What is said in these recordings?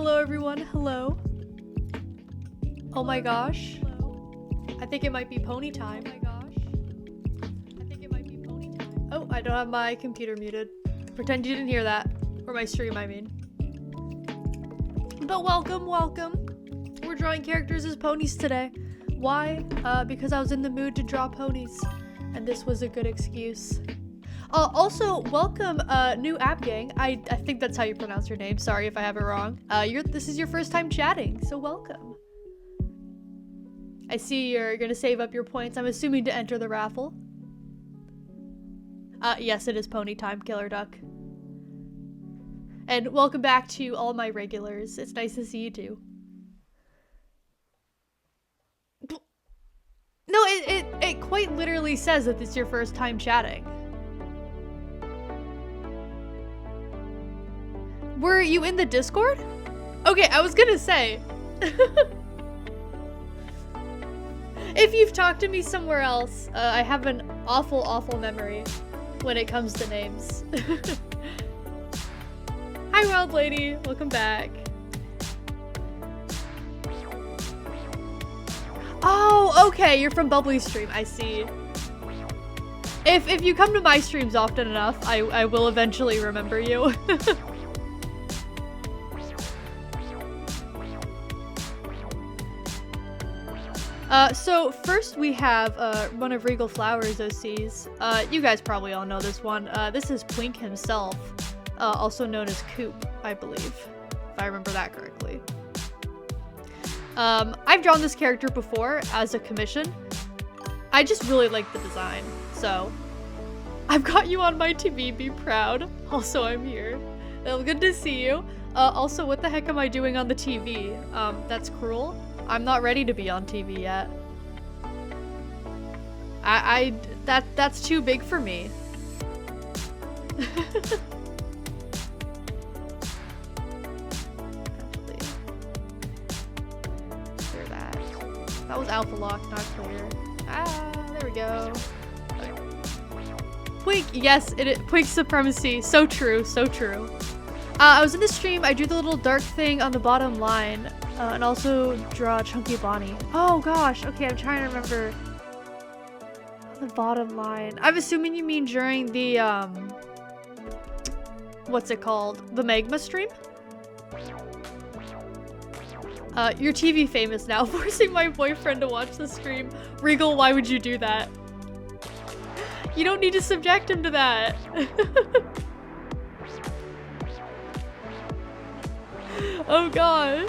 Hello everyone, hello. Oh my gosh. I think it might be pony time. Oh my gosh. I think it might be pony time. Oh, I don't have my computer muted. Pretend you didn't hear that. Or my stream, I mean. But welcome. We're drawing characters as ponies today. Why? Because I was in the mood to draw ponies. And this was a good excuse. Also, welcome, new app gang. I think that's how you pronounce your name. Sorry if I have it wrong. This is your first time chatting, so welcome. I see you're gonna save up your points. I'm assuming to enter the raffle. Yes, it is pony time, Killer Duck. And welcome back to all my regulars. It's nice to see you too. No, it quite literally says that it's your first time chatting. Were you in the Discord? Okay, I was gonna say. If you've talked to me somewhere else, I have an awful memory when it comes to names. Hi, Wild Lady. Welcome back. Oh, okay. You're from Bubbly Stream. I see. If you come to my streams often enough, I will eventually remember you. So first we have one of Regal Flowers OCs. You guys probably all know this one. This is Plink himself, also known as Coop, I believe, if I remember that correctly. I've drawn this character before as a commission. I just really like the design, so I've got you on my TV, be proud. Also, I'm here. Well, good to see you. Also, what the heck am I doing on the TV? That's cruel. I'm not ready to be on TV yet. That's too big for me. Actually, clear that. That was alpha lock, not clear. Ah, there we go. Okay. Pwink, yes, Pwink supremacy. So true, so true. I was in the stream, I drew the little dark thing on the bottom line, and also draw Chunky Bonnie. Oh gosh, okay, I'm trying to remember the bottom line. I'm assuming you mean during the, what's it called? The Magma stream? You're TV famous now, forcing my boyfriend to watch the stream. Regal, why would you do that? You don't need to subject him to that. Oh gosh.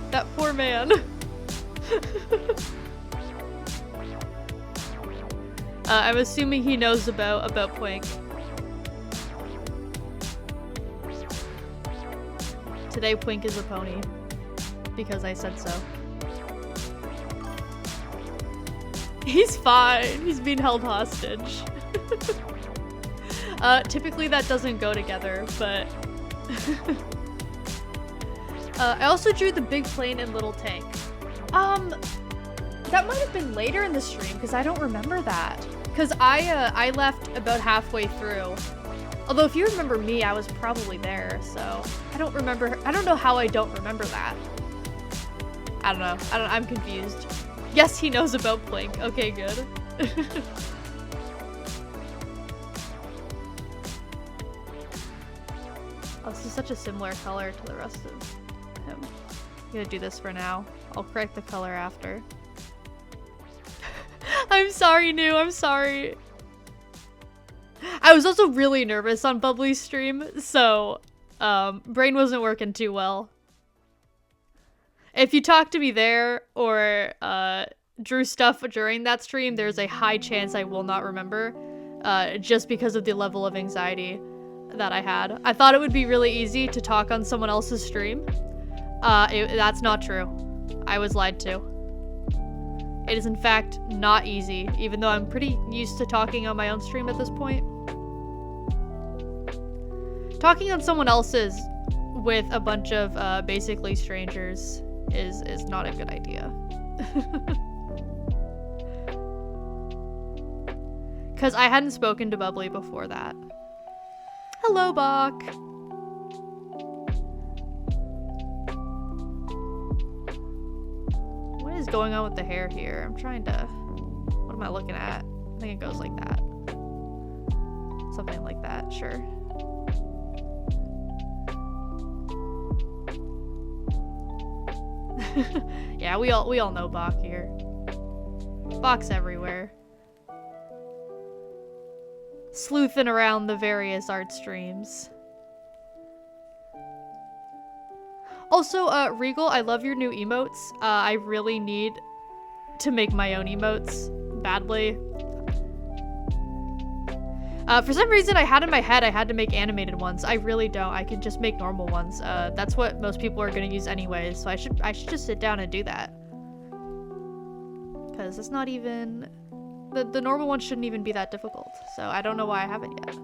That poor man. I'm assuming he knows about Pwink. Today Pwink is a pony. Because I said so. He's fine. He's being held hostage. Typically that doesn't go together, but I also drew the big plane and little tank. That might have been later in the stream because I don't remember that. Because I left about halfway through. Although if you remember me, I was probably there, so I don't remember. I don't know how I don't remember that. I don't know. I'm confused. Yes, he knows about Plink. Okay, good. Oh, this is such a similar color to the rest of him. I'm gonna do this for now. I'll correct the color after. I'm sorry, New. I'm sorry. I was also really nervous on Bubbly's stream, so brain wasn't working too well. If you talk to me there or drew stuff during that stream, there's a high chance I will not remember, just because of the level of anxiety that I had. I thought it would be really easy to talk on someone else's stream. That's not true. I was lied to. It is in fact not easy, even though I'm pretty used to talking on my own stream at this point. Talking on someone else's with a bunch of basically strangers is not a good idea. Because I hadn't spoken to Bubbly before that. Hello, Bach. is going on with the hair here? I'm trying to... What am I looking at? I think it goes like that. Something like that, sure. Yeah, we all know Bach here. Bach's everywhere. Sleuthing around the various art streams. Also, Regal, I love your new emotes. I really need to make my own emotes badly. For some reason, I had in my head I had to make animated ones. I really don't. I could just make normal ones. That's what most people are gonna use anyways. So I should just sit down and do that. Because it's not even... The normal one shouldn't even be that difficult. So I don't know why I haven't yet.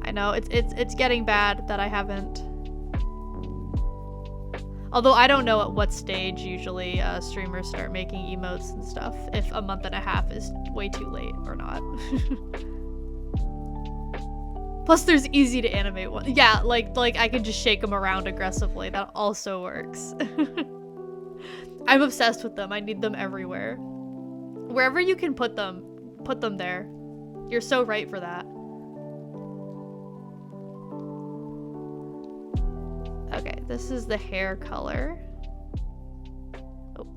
I know, it's getting bad that I haven't. Although I don't know at what stage usually streamers start making emotes and stuff, if a month and a half is way too late or not. Plus there's easy to animate one. Yeah, like I can just shake them around aggressively. That also works. I'm obsessed with them. I need them everywhere. Wherever you can put them there. You're so right for that. Okay, this is the hair color. Oh.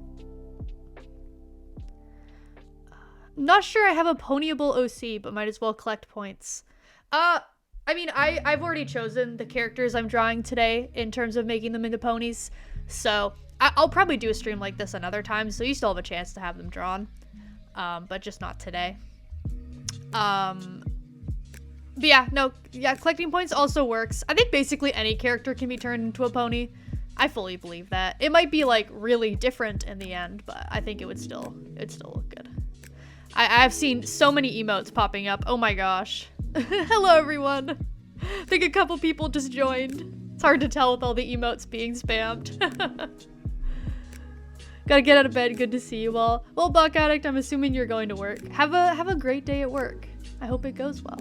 Not sure I have a ponyable OC, but might as well collect points. I mean, I've already chosen the characters I'm drawing today in terms of making them into ponies, so I'll probably do a stream like this another time, so you still have a chance to have them drawn, but just not today. But yeah, no, yeah, collecting points also works. I think basically any character can be turned into a pony. I fully believe that. It might be like really different in the end, but I think it'd still look good. I've seen so many emotes popping up. Oh my gosh. Hello everyone. I think a couple people just joined. It's hard to tell with all the emotes being spammed. Gotta get out of bed. Good to see you all. Well, Buck Addict, I'm assuming you're going to work. Have a great day at work. I hope it goes well.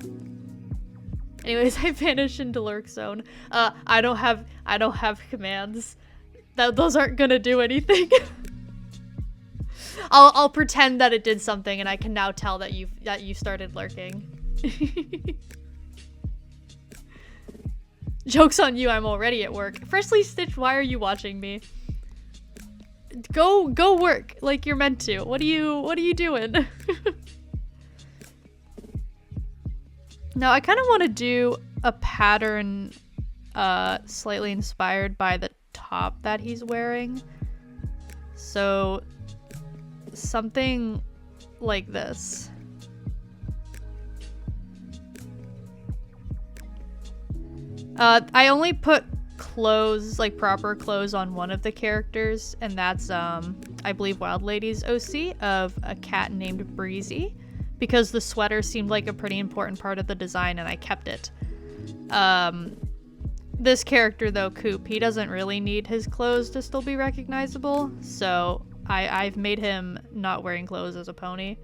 Anyways, I vanished into lurk zone. I don't have commands. Those aren't gonna do anything. I'll pretend that it did something, and I can now tell that you started lurking. Joke's on you, I'm already at work. Freshly Stitched, why are you watching me? Go work like you're meant to. What are you doing? Now, I kind of want to do a pattern slightly inspired by the top that he's wearing. So, something like this. I only put clothes, like proper clothes, on one of the characters, and that's, I believe, Wild Lady's OC of a cat named Breezy. Because the sweater seemed like a pretty important part of the design and I kept it. This character though, Coop, he doesn't really need his clothes to still be recognizable, so I've made him not wearing clothes as a pony.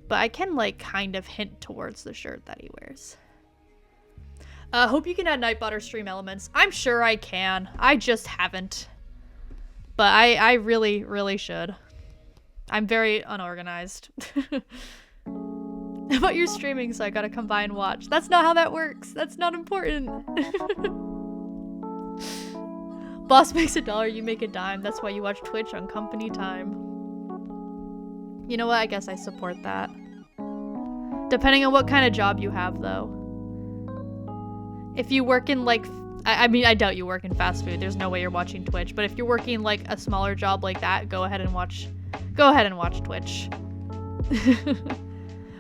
But I can like kind of hint towards the shirt that he wears. Hope you can add Nightbot stream elements. I'm sure I can. I just haven't. But I really, really should. I'm very unorganized. But you're streaming, so I gotta come by and watch. That's not how that works. That's not important. Boss makes $1, you make a dime. That's why you watch Twitch on company time. You know what? I guess I support that. Depending on what kind of job you have, though. If you work in, like... I mean, I doubt you work in fast food. There's no way you're watching Twitch. But if you're working, like, a smaller job like that, go ahead and watch Twitch.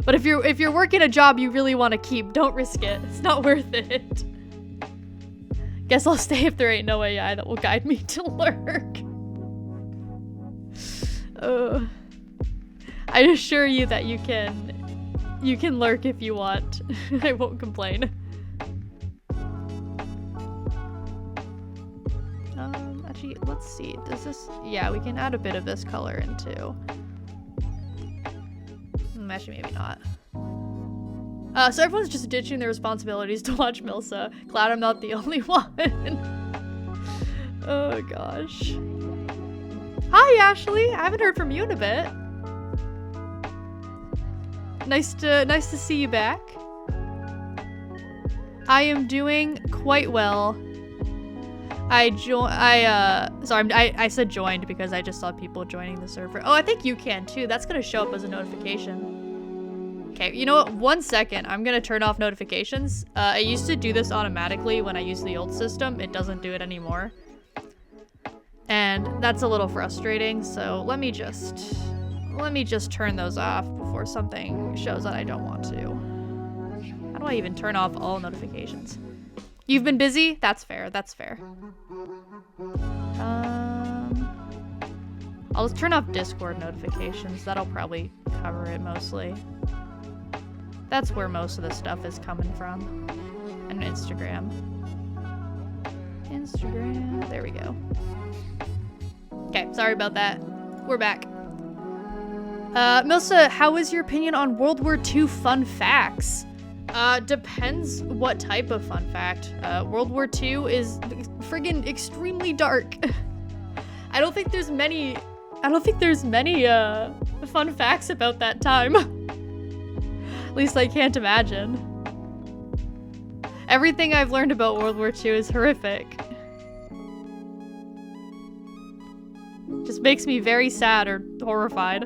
But if you're working a job you really want to keep, don't risk it. It's not worth it. Guess I'll stay if there ain't no AI that will guide me to lurk. I assure you that you can lurk if you want. I won't complain. Actually, let's see. Does this... Yeah, we can add a bit of this color in too. Actually, maybe not. So everyone's just ditching their responsibilities to watch Milsa. Glad I'm not the only one. Oh gosh. Hi Ashley, I haven't heard from you in a bit. Nice to see you back. I am doing quite well. I said joined because I just saw people joining the server. Oh, I think you can too. That's gonna show up as a notification. Okay, you know what? 1 second. I'm gonna turn off notifications. I used to do this automatically when I used the old system. It doesn't do it anymore. And that's a little frustrating, so let me just turn those off before something shows that I don't want to. How do I even turn off all notifications? You've been busy? That's fair, that's fair. I'll just turn off Discord notifications. That'll probably cover it mostly. That's where most of the stuff is coming from. And Instagram. Instagram, there we go. Okay, sorry about that. We're back. Milsa, how is your opinion on World War II fun facts? Depends what type of fun fact. World War II is friggin' extremely dark. I don't think there's many fun facts about that time. At least I can't imagine. Everything I've learned about World War II is horrific. Just makes me very sad or horrified.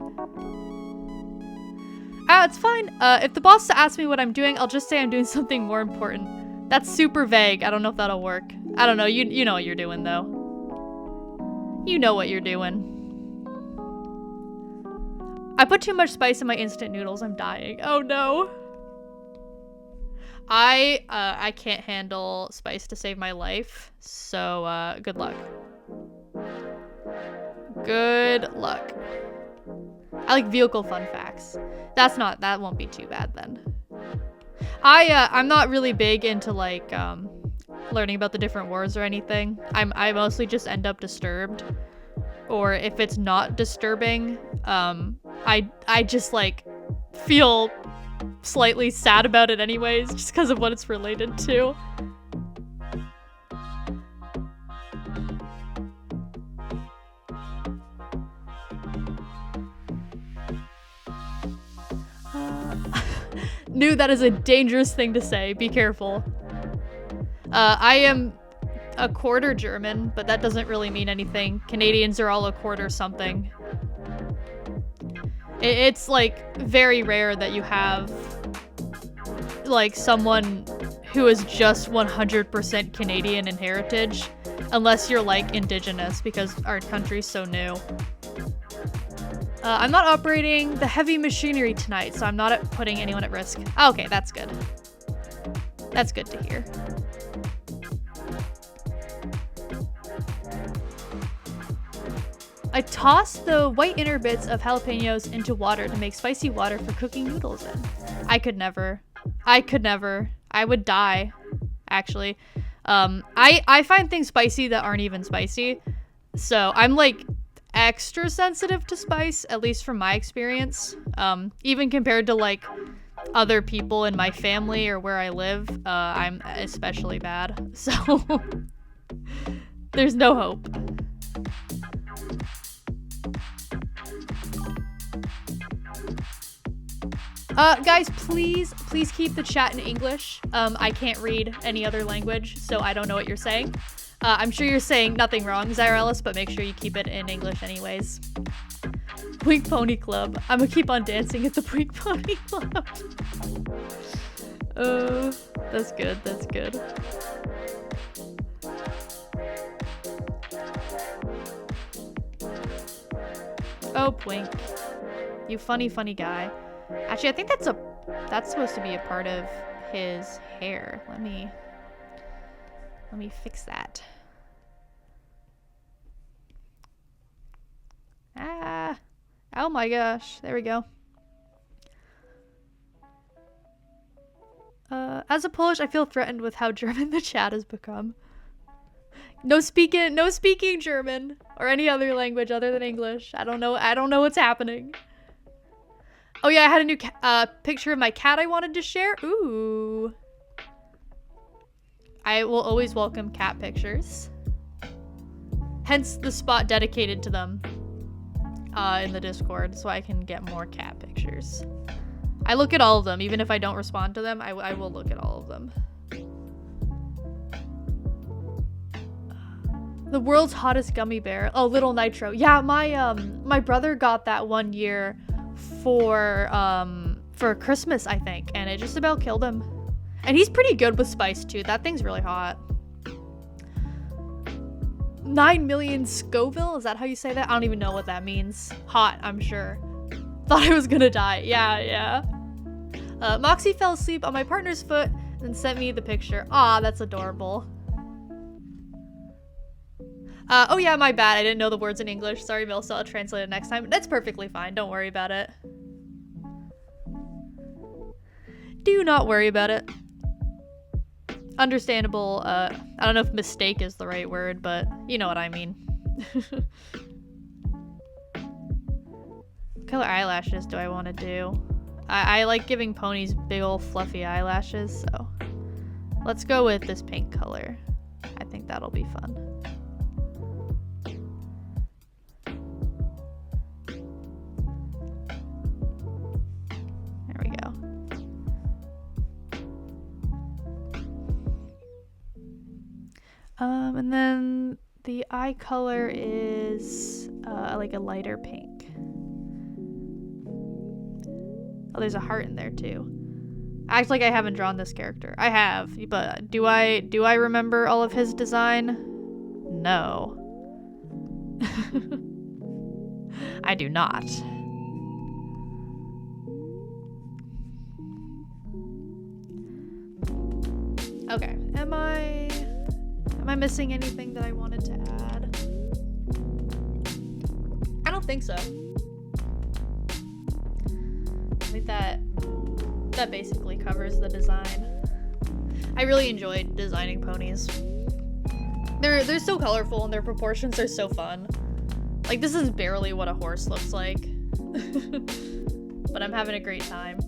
It's fine. If the boss asks me what I'm doing, I'll just say I'm doing something more important. That's super vague. I don't know if that'll work. I don't know. You know what you're doing, though. You know what you're doing. I put too much spice in my instant noodles. I'm dying. Oh, no. I can't handle spice to save my life. So, good luck. Good luck. I like vehicle fun facts. That won't be too bad then. I'm not really big into like learning about the different wars or anything. I mostly just end up disturbed. Or if it's not disturbing, I just like feel slightly sad about it anyways, just because of what it's related to. Knew that is a dangerous thing to say. Be careful. I am a quarter German, but that doesn't really mean anything. Canadians are all a quarter something. It's like very rare that you have like someone who is just 100% Canadian in heritage, unless you're like indigenous, because our country's so new. I'm not operating the heavy machinery tonight, so I'm not putting anyone at risk. Oh, okay, that's good. That's good to hear. I toss the white inner bits of jalapenos into water to make spicy water for cooking noodles in. I could never. I would die, actually. I find things spicy that aren't even spicy. So I'm like extra sensitive to spice, at least from my experience. Even compared to like other people in my family or where I live, I'm especially bad. So there's no hope. Guys, please keep the chat in English. I can't read any other language, so I don't know what you're saying. I'm sure you're saying nothing wrong, Zyrellis, but make sure you keep it in English anyways. Pwink Pony Club. I'm gonna keep on dancing at the Pwink Pony Club. That's good, that's good. Oh, Pwink. You funny guy. Actually, I think that's supposed to be a part of his hair. Let me fix that. Ah. Oh my gosh. There we go. As a Polish, I feel threatened with how German the chat has become. No speaking German or any other language other than English. I don't know what's happening. Oh yeah, I had a new picture of my cat I wanted to share. Ooh. I will always welcome cat pictures. Hence the spot dedicated to them in the Discord, so I can get more cat pictures. I look at all of them, even if I don't respond to them. I will look at all of them. The world's hottest gummy bear. Oh, Little Nitro. Yeah, my brother got that one year for Christmas, I think, and it just about killed him. And he's pretty good with spice too. That thing's really hot. 9 million Scoville? Is that how you say that? I don't even know what that means. Hot, I'm sure. Thought I was gonna die. Yeah. Moxie fell asleep on my partner's foot and sent me the picture. Aw, that's adorable. Oh yeah, my bad. I didn't know the words in English. Sorry, Milsa. I'll translate it next time. That's perfectly fine. Don't worry about it. Do not worry about it. Understandable. I don't know if mistake is the right word, but you know what I mean. What color eyelashes do I want to do? I like giving ponies big old fluffy eyelashes, so let's go with this pink color. I think that'll be fun. There we go. And then the eye color is like a lighter pink. Oh, there's a heart in there too. Act like I haven't drawn this character. I have, but do I remember all of his design? No. I do not. Okay, am I missing anything that I wanted to add? I don't think so. I think that basically covers the design. I really enjoyed designing ponies. They're so colorful and their proportions are so fun. Like, this is barely what a horse looks like. But I'm having a great time.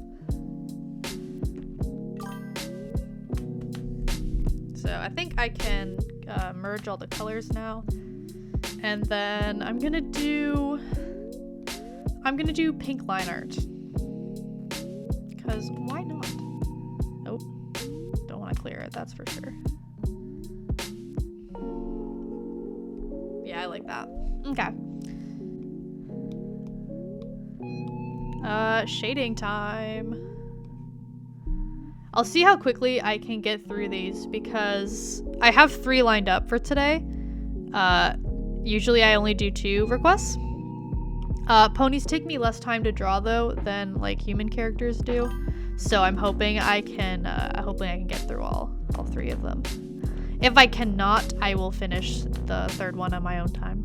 So I think I can merge all the colors now. And then I'm gonna do pink line art. Because why not? Oh, don't want to clear it, that's for sure. Yeah, I like that. Okay. Shading time. I'll see how quickly I can get through these because I have 3 lined up for today. Usually I only do 2 requests. Ponies take me less time to draw though than like human characters do, so I'm hoping I can get through all 3 of them. If I cannot, I will finish the 3rd one on my own time.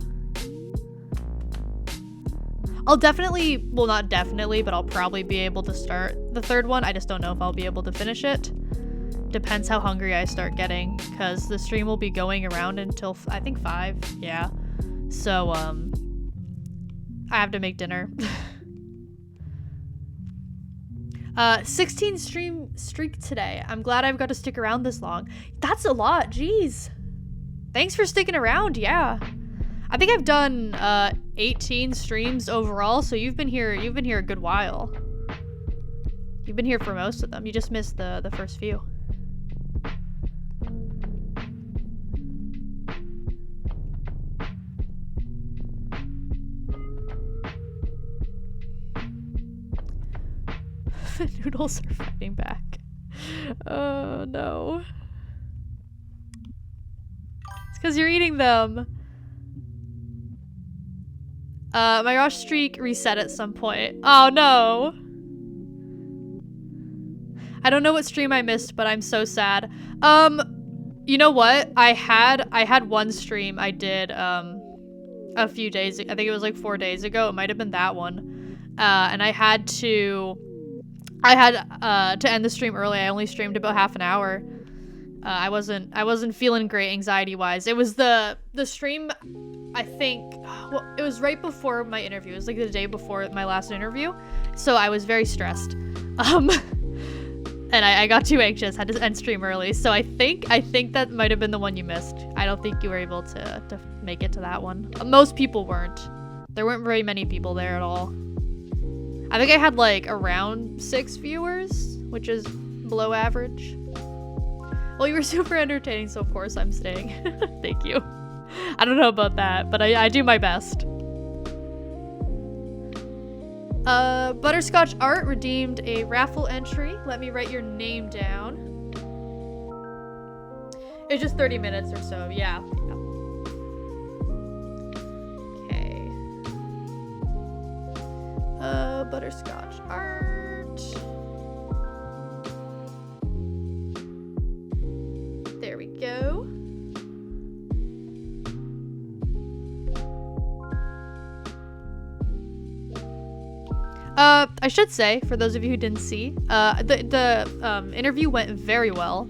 I'll definitely, well, not definitely, but I'll probably be able to start the 3rd one. I just don't know if I'll be able to finish it. Depends how hungry I start getting, because the stream will be going around until I think 5. Yeah. So I have to make dinner. 16 stream streak today. I'm glad I've got to stick around this long. That's a lot. Jeez. Thanks for sticking around. Yeah. I think I've done 18 streams overall, so you've been here a good while. You've been here for most of them. You just missed the first few. The noodles are fighting back. Oh no. It's because you're eating them. My rush streak reset at some point. Oh no. I don't know what stream I missed, but I'm so sad. You know what? I had one stream I did a few days. I think it was like 4 days ago. It might have been that one. And I had to end the stream early. I only streamed about half an hour. I wasn't feeling great anxiety wise. It was the stream, I think, well, it was right before my interview. It was like the day before my last interview. So I was very stressed. And I got too anxious, had to end stream early. So I think that might have been the one you missed. I don't think you were able to make it to that one. Most people weren't. There weren't very many people there at all. I think I had like around 6 viewers, which is below average. Well, you were super entertaining, so of course I'm staying. Thank you. I don't know about that, but I do my best. Butterscotch Art redeemed a raffle entry. Let me write your name down. It's just 30 minutes or so, yeah. Okay. Butterscotch Art. There we go. I should say, for those of you who didn't see, the interview went very well.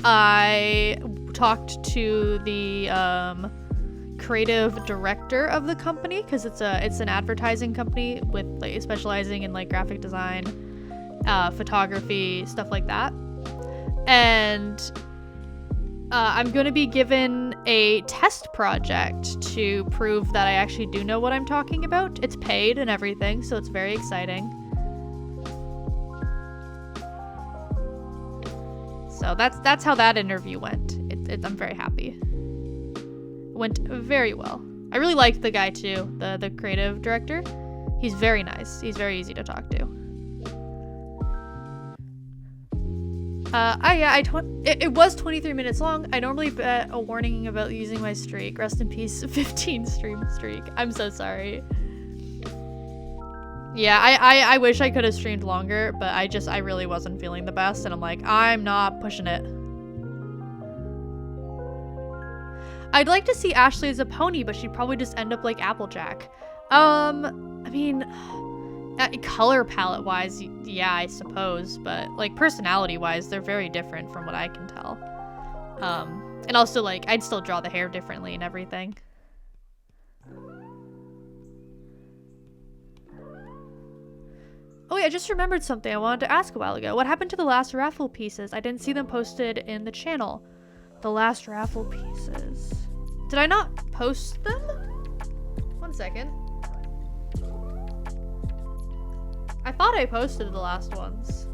I talked to the creative director of the company, because it's an advertising company with like specializing in like graphic design, photography, stuff like that. And I'm going to be given a test project to prove that I actually do know what I'm talking about. It's paid and everything, so it's very exciting. So that's how that interview went. I'm very happy. It went very well. I really liked the guy too, the creative director. He's very nice. He's very easy to talk to. It was 23 minutes long. I normally bet a warning about using my streak. Rest in peace, 15 stream streak. I'm so sorry. Yeah, I wish I could have streamed longer, but I really wasn't feeling the best, and I'm like, I'm not pushing it. I'd like to see Ashley as a pony, but she'd probably just end up like Applejack. I mean, color palette wise, yeah, I suppose, but like personality wise, they're very different from what I can tell. And also like, I'd still draw the hair differently and everything. Oh yeah, I just remembered something I wanted to ask a while ago. What happened to the last raffle pieces? I didn't see them posted in the channel. The last raffle pieces. Did I not post them? 1 second. I thought I posted the last ones.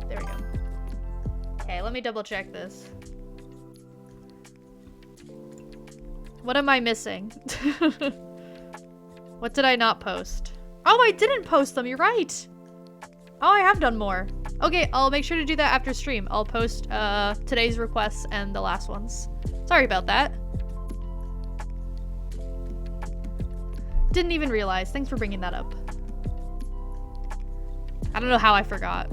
There we go. Okay, let me double check this. What am I missing? What did I not post? Oh, I didn't post them, you're right! Oh, I have done more. Okay, I'll make sure to do that after stream. I'll post today's requests and the last ones. Sorry about that. Didn't even realize. Thanks for bringing that up. I don't know how I forgot.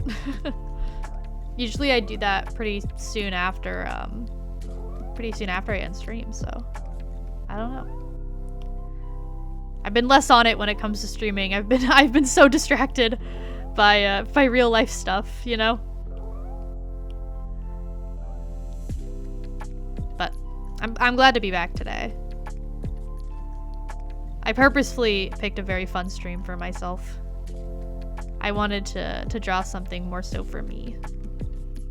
Usually I do that pretty soon after I end stream, so I don't know. I've been less on it when it comes to streaming. I've been so distracted by real life stuff, you know? But I'm glad to be back today. I purposefully picked a very fun stream for myself. I wanted to draw something more so for me.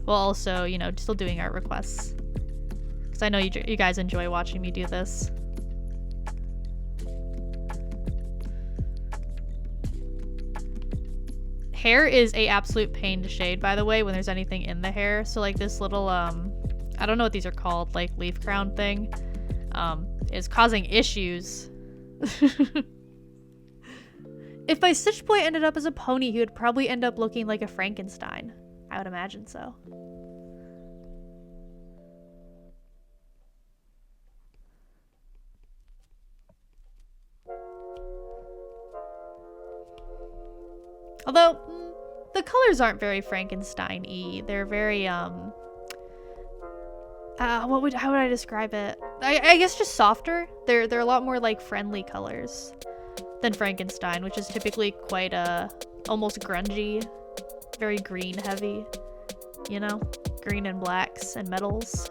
While also, you know, still doing art requests. Because I know you guys enjoy watching me do this. Hair is a absolute pain to shade, by the way, when there's anything in the hair. So like this little, I don't know what these are called, like leaf crown thing, is causing issues. If my Stitch Boy ended up as a pony, he would probably end up looking like a Frankenstein. I would imagine so. Although, the colors aren't very Frankenstein-y. They're very, how would I describe it? I guess just softer. They're a lot more like friendly colors than Frankenstein, which is typically quite almost grungy, very green heavy, you know, green and blacks and metals.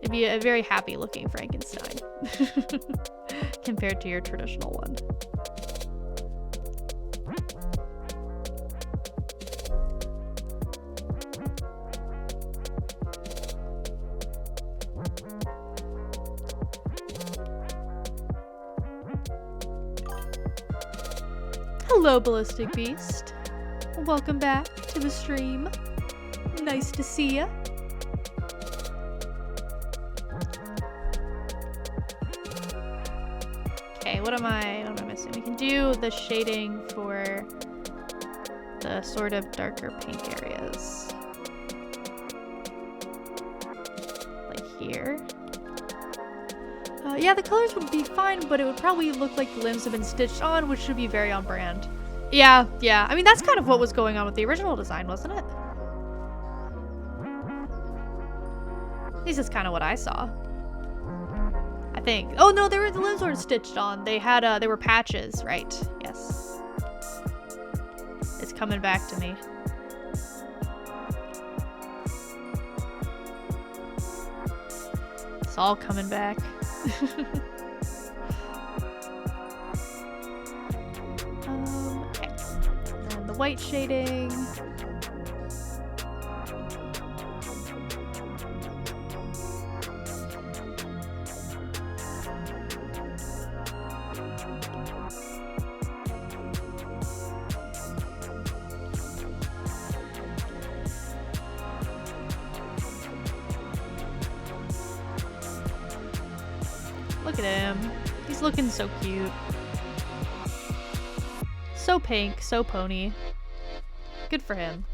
It'd be a very happy looking Frankenstein compared to your traditional one. Hello, Ballistic Beast. Welcome back to the stream. Nice to see ya. Okay, what am I missing? We can do the shading for the sort of darker pink areas. Like here. Yeah, the colors would be fine, but it would probably look like the limbs have been stitched on, which should be very on brand. Yeah. I mean, that's kind of what was going on with the original design, wasn't it? At least that's kind of what I saw. I think. Oh no, the limbs weren't stitched on. They had they were patches, right? Yes. It's coming back to me. It's all coming back. Okay. And the white shading. Look at him. He's looking so cute. So pink, so pony. Good for him.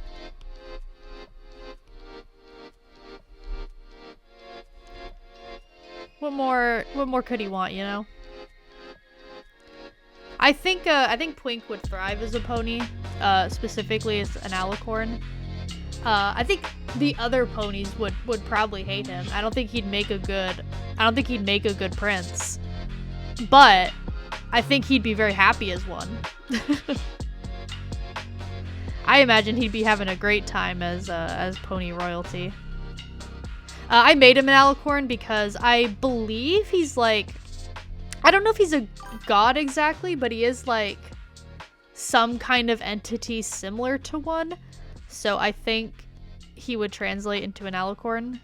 What more could he want, you know? I think Pwink would thrive as a pony, specifically as an alicorn. I think the other ponies would probably hate him. I don't think he'd make a good prince. But I think he'd be very happy as one. I imagine he'd be having a great time as pony royalty. I made him an alicorn because I believe he's like, I don't know if he's a god exactly, but he is like some kind of entity similar to one. So I think he would translate into an alicorn.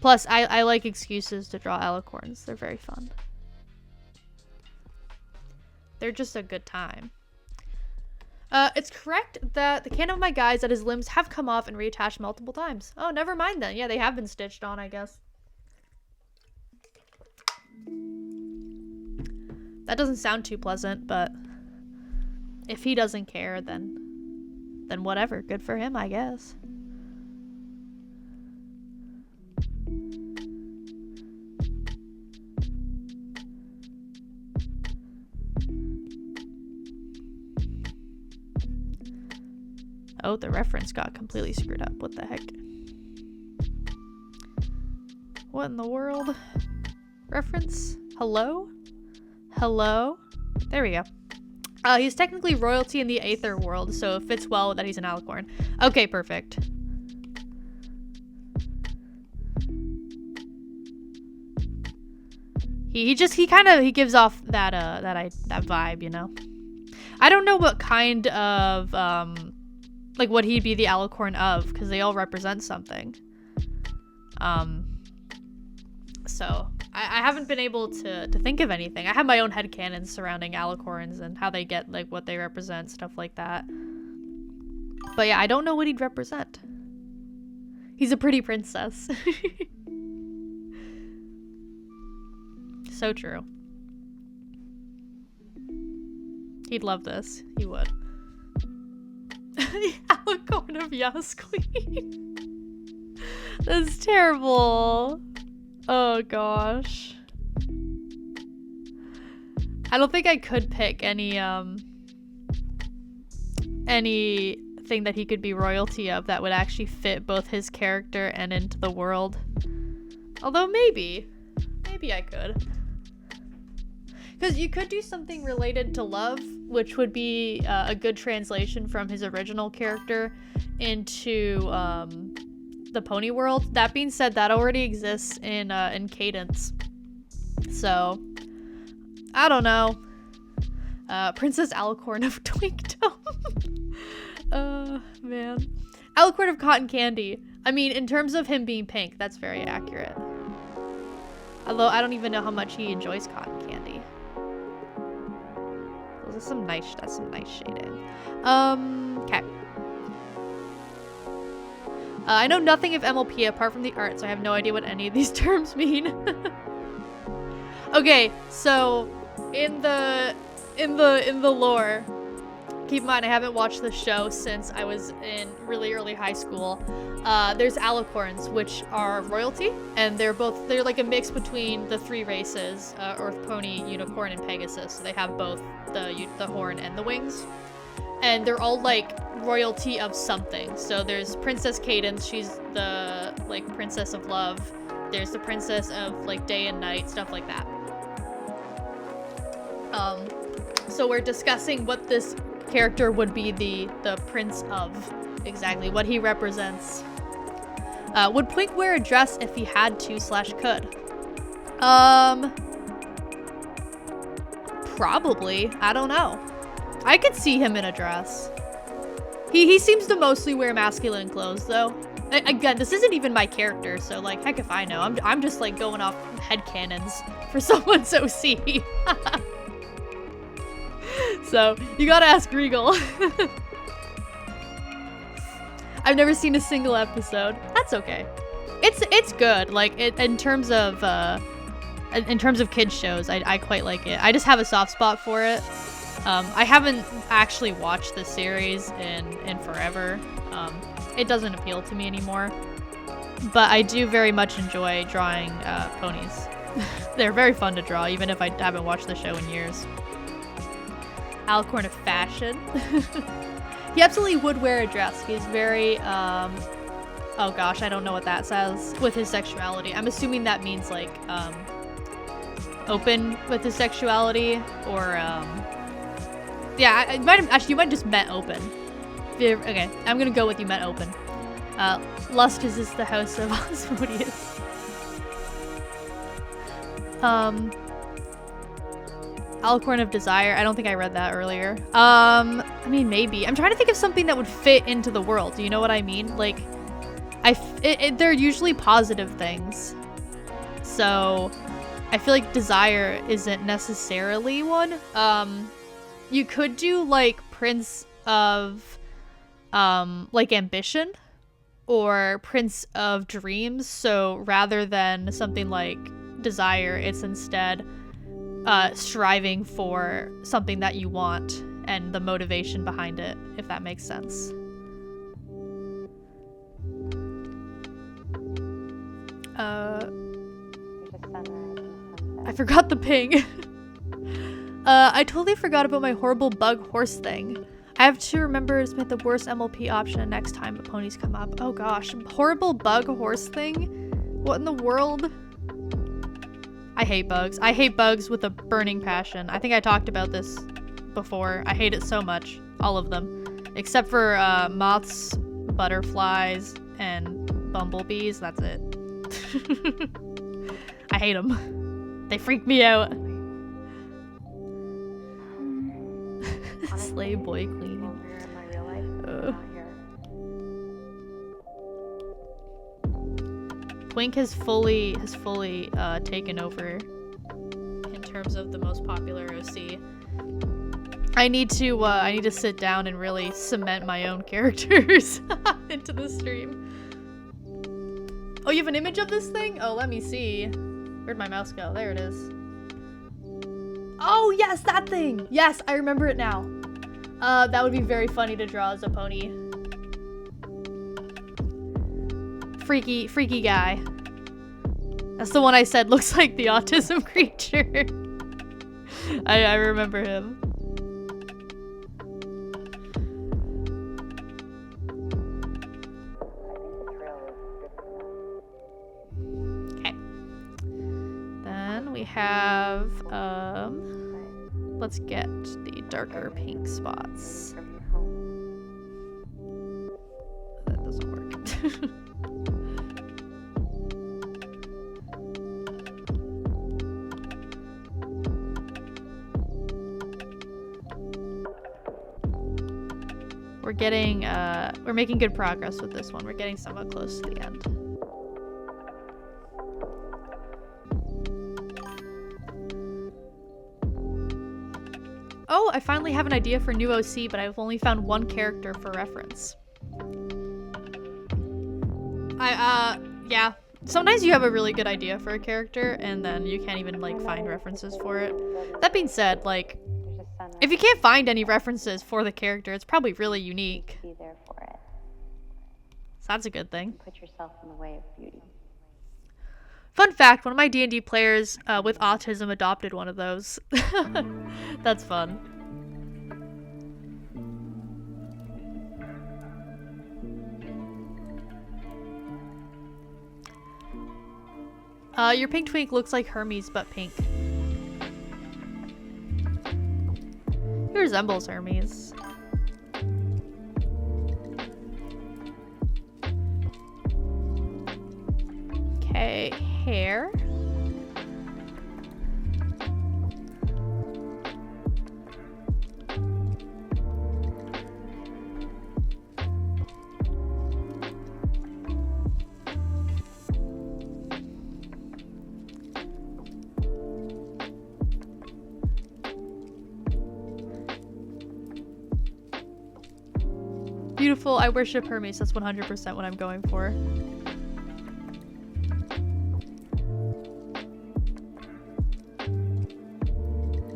Plus, I like excuses to draw alicorns. They're very fun. They're just a good time. It's correct that the canon of my guy is that his limbs have come off and reattached multiple times. Oh, never mind then. Yeah, they have been stitched on, I guess. That doesn't sound too pleasant, but if he doesn't care, then whatever. Good for him, I guess. Oh, the reference got completely screwed up. What the heck? What in the world? Reference? Hello? Hello? There we go. He's technically royalty in the Aether world, so it fits well that he's an alicorn. Okay, perfect. He gives off that vibe, you know. I don't know what kind of like what he'd be the alicorn of, because they all represent something. So I haven't been able to think of anything. I have my own headcanons surrounding alicorns and how they get like what they represent, stuff like that. But yeah, I don't know what he'd represent. He's a pretty princess. So true. He'd love this. He would. The alicorn of Yas Queen. That's terrible. Oh gosh. I don't think I could pick anything that he could be royalty of that would actually fit both his character and into the world. Although maybe I could. Because you could do something related to love, which would be a good translation from his original character into the pony world. That being said, that already exists in Cadence. So, I don't know. Princess Alicorn of Twinkdom. Man. Alicorn of Cotton Candy. I mean, in terms of him being pink, that's very accurate. Although I don't even know how much he enjoys cotton candy. That's some nice shading. Okay. I know nothing of MLP apart from the art, so I have no idea what any of these terms mean. Okay, so in the lore, keep in mind I haven't watched the show since I was in really early high school. There's alicorns, which are royalty, and they're like a mix between the three races, Earth, Pony, Unicorn, and Pegasus. So they have both the horn and the wings. And they're all like royalty of something. So there's Princess Cadence, she's the like princess of love. There's the princess of like day and night, stuff like that. So we're discussing what this character would be the prince of, exactly what he represents. Would Pwink wear a dress if he had to / could? Probably. I don't know. I could see him in a dress. He seems to mostly wear masculine clothes though. Again, this isn't even my character, so like heck if I know. I'm just like going off headcanons for someone's OC. So, you gotta ask Regal. I've never seen a single episode. That's okay. It's good. Like in terms of kids shows, I quite like it. I just have a soft spot for it. I haven't actually watched the series in forever. It doesn't appeal to me anymore. But I do very much enjoy drawing ponies. They're very fun to draw, even if I haven't watched the show in years. Alicorn of fashion. He absolutely would wear a dress. He's very, oh gosh, I don't know what that says with his sexuality. I'm assuming that means like, open with his sexuality, or, yeah, you might have just meant open. Okay, I'm gonna go with you meant open. Lust is the house of Osmodeus. Alicorn of Desire. I don't think I read that earlier. I mean, maybe. I'm trying to think of something that would fit into the world. Do you know what I mean? Like, they're usually positive things. So, I feel like Desire isn't necessarily one. You could do, like, Prince of, like, Ambition. Or Prince of Dreams. So, rather than something like Desire, it's instead striving for something that you want and the motivation behind it, if that makes sense. I forgot the ping. I totally forgot about my horrible bug horse thing. I have to remember to make the worst MLP option next time the ponies come up. Oh gosh, horrible bug horse thing? What in the world? I hate bugs. I hate bugs with a burning passion. I think I talked about this before. I hate it so much. All of them. Except for moths, butterflies, and bumblebees. That's it. I hate them. They freak me out. Slave boy queen. Twink has fully taken over in terms of the most popular OC. I need to sit down and really cement my own characters into the stream. Oh, you have an image of this thing? Oh, let me see. Where'd my mouse go? There it is. Oh yes, that thing! Yes, I remember it now. That would be very funny to draw as a pony. Freaky guy. That's the one I said looks like the autism creature. I remember him. Okay. Then we have, let's get the darker pink spots. That doesn't work. we're getting, we're making good progress with this one. We're getting somewhat close to the end. Oh, I finally have an idea for new OC, but I've only found one character for reference. Yeah. Sometimes you have a really good idea for a character, and then you can't even, like, find references for it. That being said, like, if you can't find any references for the character, it's probably really unique. Be there for it. So that's a good thing. Put yourself in the way of beauty. Fun fact, one of my D&D players with autism adopted one of those. That's fun. Your pink twink looks like Hermes, but pink. He resembles Hermes. Okay, hair. Beautiful. I worship Hermes. That's 100% what I'm going for.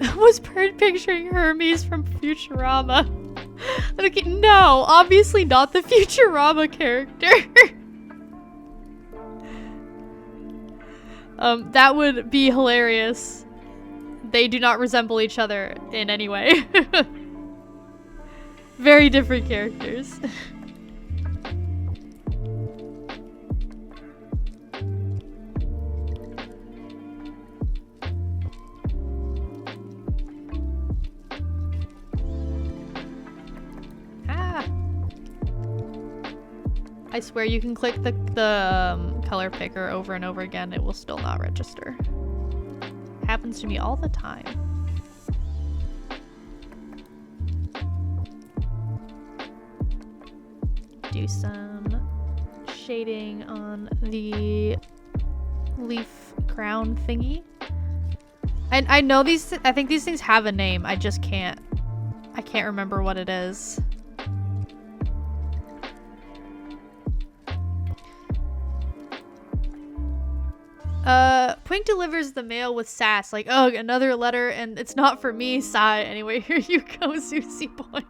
I was picturing Hermes from Futurama. Okay, no, obviously not the Futurama character. That would be hilarious. They do not resemble each other in any way. Very different characters. I swear you can click the color picker over and over again, it will still not register. Happens to me all the time. Do some shading on the leaf crown thingy. And I know I think these things have a name, I just can't remember what it is. Pwink delivers the mail with sass, like, oh, another letter, and it's not for me, sigh. Anyway, here you go, Susie boy.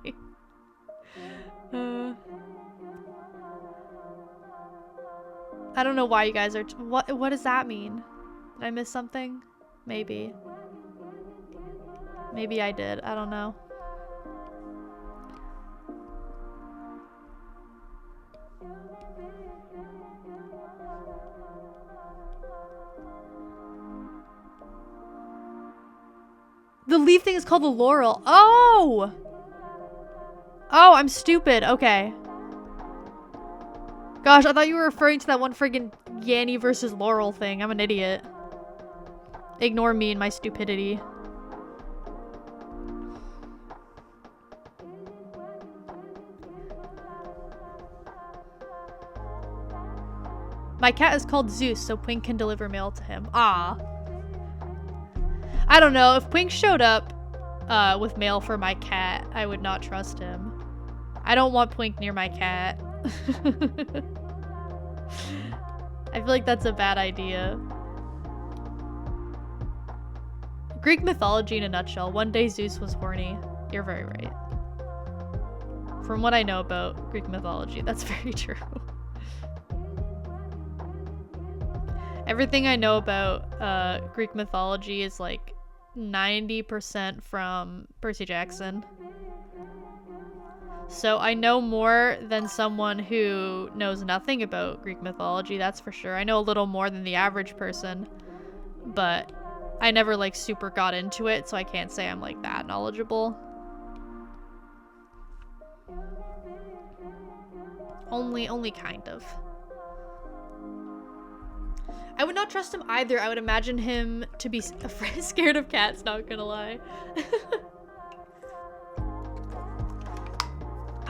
I don't know why you guys are, what does that mean? Did I miss something? Maybe. Maybe I did, I don't know. The leaf thing is called the laurel. Oh! Oh, I'm stupid. Okay. Gosh, I thought you were referring to that one friggin' Yanny versus Laurel thing. I'm an idiot. Ignore me and my stupidity. My cat is called Zeus, so Pwink can deliver mail to him. Ah. I don't know, if Pwink showed up with mail for my cat, I would not trust him. I don't want Pwink near my cat. I feel like that's a bad idea. Greek mythology in a nutshell. One day Zeus was horny. You're very right. From what I know about Greek mythology, that's very true. Everything I know about Greek mythology is like 90% from Percy Jackson. So I know more than someone who knows nothing about Greek mythology, that's for sure. I know a little more than the average person, but I never like super got into it, so I can't say I'm like that knowledgeable. Only kind of. I would not trust him either. I would imagine him to be scared of cats, not gonna lie.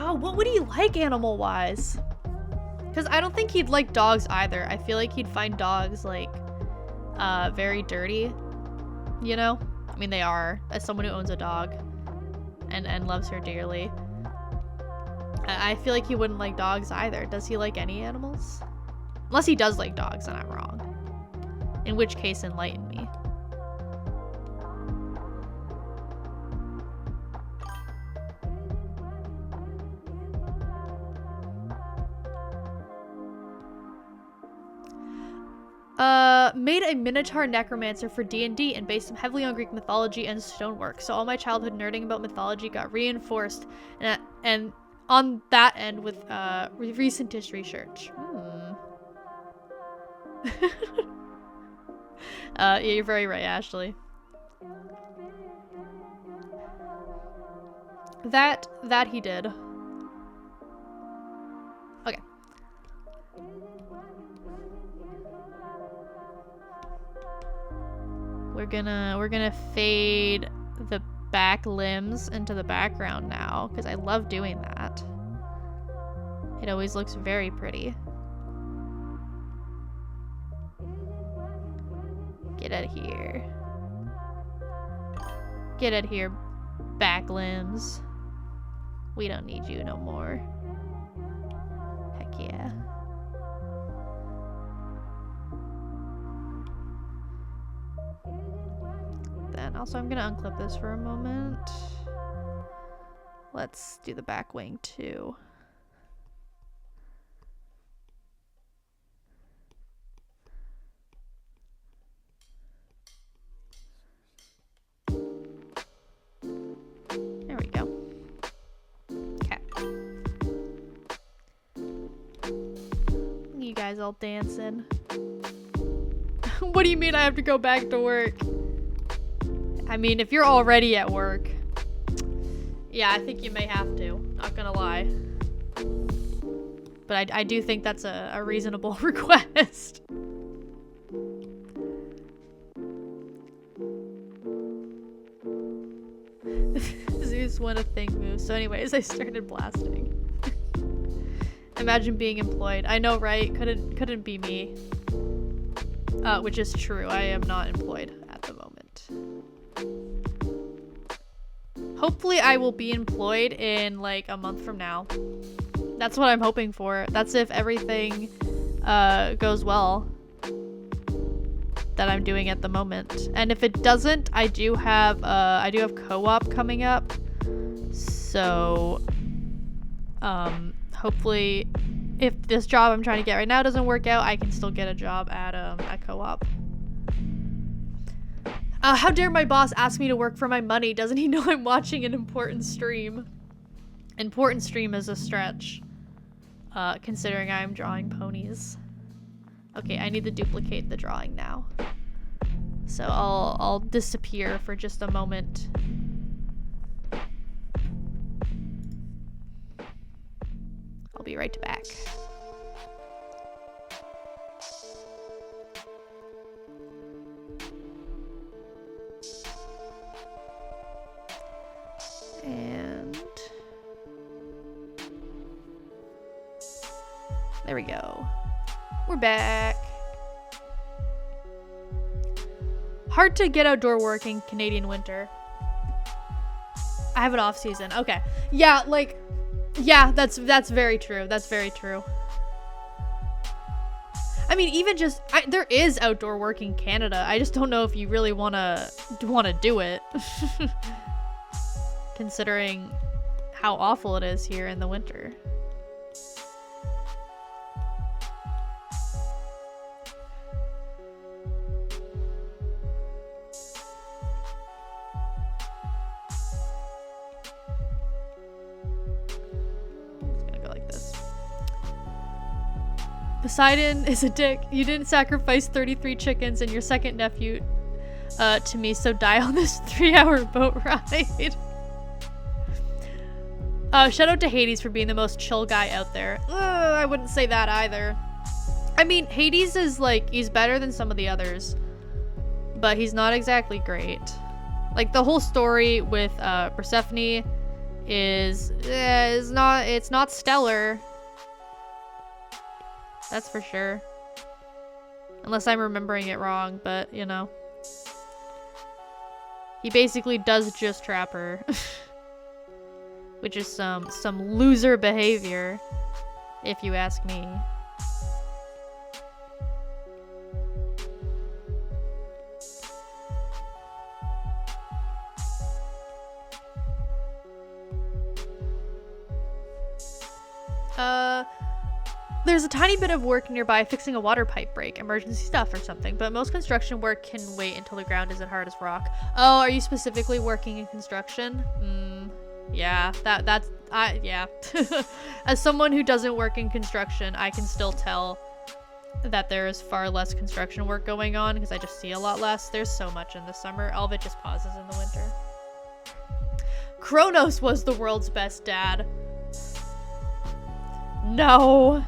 Oh, what would he like animal-wise? Because I don't think he'd like dogs either. I feel like he'd find dogs, like, very dirty, you know? I mean, they are, as someone who owns a dog and loves her dearly. I feel like he wouldn't like dogs either. Does he like any animals? Unless he does like dogs, then I'm wrong. In which case, enlighten me. Made a Minotaur necromancer for D&D and based him heavily on Greek mythology and stonework. So all my childhood nerding about mythology got reinforced and on that end with recent research. Yeah, you're very right, Ashley. That he did. Okay. We're gonna fade the back limbs into the background now, because I love doing that. It always looks very pretty. Get out of here. Get out of here, back limbs. We don't need you no more. Heck yeah. Then also I'm gonna unclip this for a moment. Let's do the back wing too. There we go. Okay. You guys all dancing. What do you mean I have to go back to work? I mean, if you're already at work, yeah, I think you may have to. Not gonna lie. But I do think that's a reasonable request. Zeus won a thing move. So anyways, I started blasting. Imagine being employed. I know, right? Couldn't be me. Which is true. I am not employed at the moment. Hopefully I will be employed in like a month from now. That's what I'm hoping for. That's if everything goes well that I'm doing at the moment. And if it doesn't, I do have co-op coming up. So hopefully if this job I'm trying to get right now doesn't work out, I can still get a job at co-op. How dare my boss ask me to work for my money? Doesn't he know I'm watching an important stream? Important stream is a stretch. Considering I'm drawing ponies. Okay, I need to duplicate the drawing now. So I'll disappear for just a moment. I'll be right back. And there we go. We're back. Hard to get outdoor work in Canadian winter. I have an off season. Okay. Yeah, like, yeah, that's very true. That's very true. I mean, even just there is outdoor work in Canada. I just don't know if you really wanna do it. Considering how awful it is here in the winter. Poseidon is a dick. You didn't sacrifice 33 chickens and your second nephew to me, so die on this 3-hour boat ride. Shout out to Hades for being the most chill guy out there. I wouldn't say that either. I mean, Hades is like, he's better than some of the others, but he's not exactly great. Like, the whole story with Persephone is not, it's not stellar. That's for sure. Unless I'm remembering it wrong, but you know. He basically does just trap her. Which is some loser behavior, if you ask me. There's a tiny bit of work nearby fixing a water pipe break, emergency stuff or something, but most construction work can wait until the ground isn't hard as rock. Oh, are you specifically working in construction? Yeah, yeah. As someone who doesn't work in construction, I can still tell that there is far less construction work going on because I just see a lot less. There's so much in the summer. All of it just pauses in the winter. Kronos was the world's best dad. No.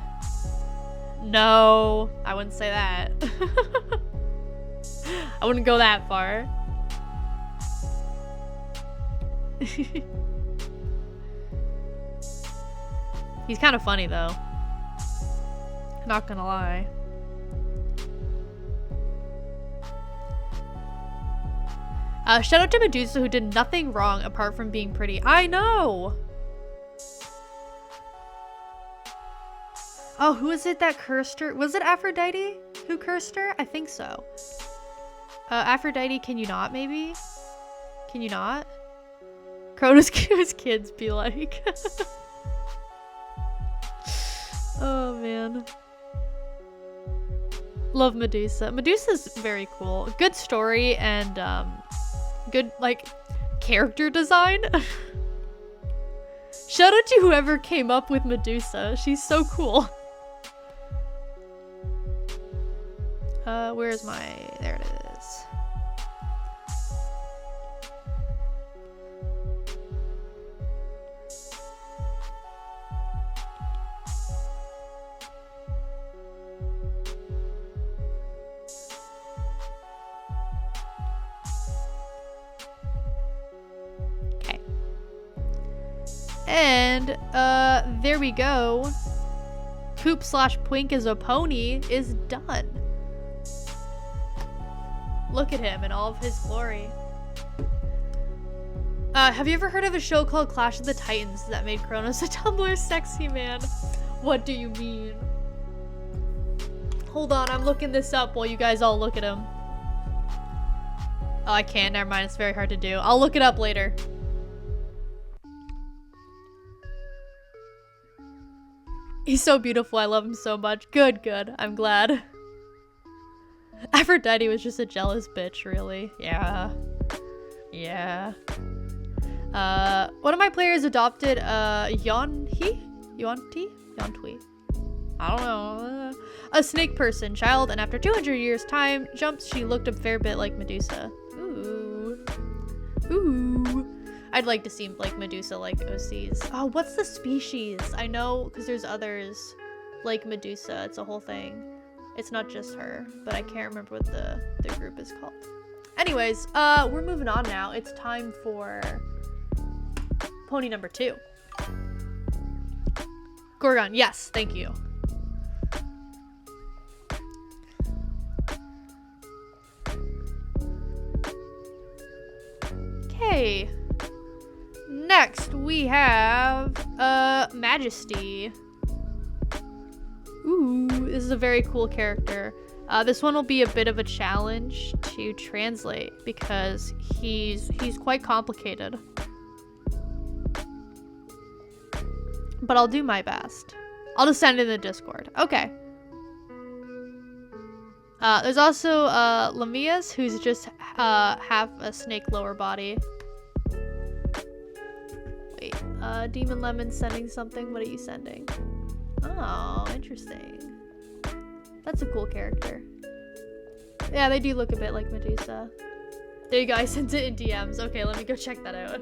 No, I wouldn't say that. I wouldn't go that far. He's kind of funny though. Not gonna lie. Shout out to Medusa who did nothing wrong apart from being pretty. I know! Oh, who is it that cursed her? Was it Aphrodite who cursed her? I think so. Aphrodite, can you not maybe? Can you not? Cronus kids be like. Oh man. Love Medusa. Medusa's very cool. Good story and good like character design. Shout out to whoever came up with Medusa. She's so cool. Where's my... There it is. Okay. And, there we go. Poop/Pwink as a pony is done. Look at him in all of his glory. Have you ever heard of a show called Clash of the Titans that made Kronos a Tumblr sexy man? What do you mean? Hold on, I'm looking this up while you guys all look at him. Oh, I can't. Never mind. It's very hard to do. I'll look it up later. He's so beautiful. I love him so much. Good, good. I'm glad. Aphrodite was just a jealous bitch, really. Yeah. Yeah. One of my players adopted, Yonti? I don't know. A snake person child, and after 200 years time jumps, she looked a fair bit like Medusa. Ooh. Ooh. I'd like to see, like, Medusa like OCs. Oh, what's the species? I know, because there's others like Medusa. It's a whole thing. It's not just her, but I can't remember what the group is called. Anyways, we're moving on now. It's time for pony number 2. Gorgon, yes, thank you. Okay. Next, we have, Majesty. Ooh, this is a very cool character. This one will be a bit of a challenge to translate because he's quite complicated. But I'll do my best. I'll just send it in the Discord. Okay. There's also Lamias, who's just half a snake lower body. Wait, Demon Lemon sending something. What are you sending? Oh, interesting. That's a cool character. Yeah, they do look a bit like Medusa. There you go, I sent it in DMs. Okay, let me go check that out.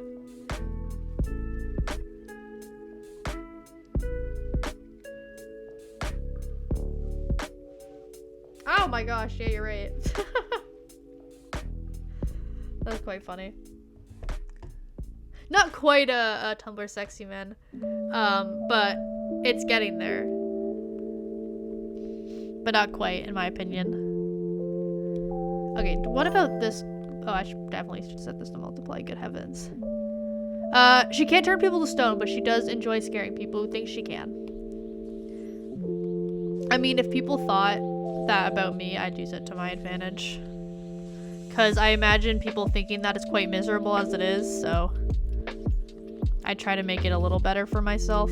Oh my gosh, yeah, you're right. That's quite funny. Not quite a Tumblr sexy man, but it's getting there. But not quite, in my opinion. Okay, what about this? Oh, I definitely should set this to multiply. Good heavens. She can't turn people to stone, but she does enjoy scaring people who think she can. I mean, if people thought that about me, I'd use it to my advantage. Because I imagine people thinking that it's quite miserable as it is, so I try to make it a little better for myself.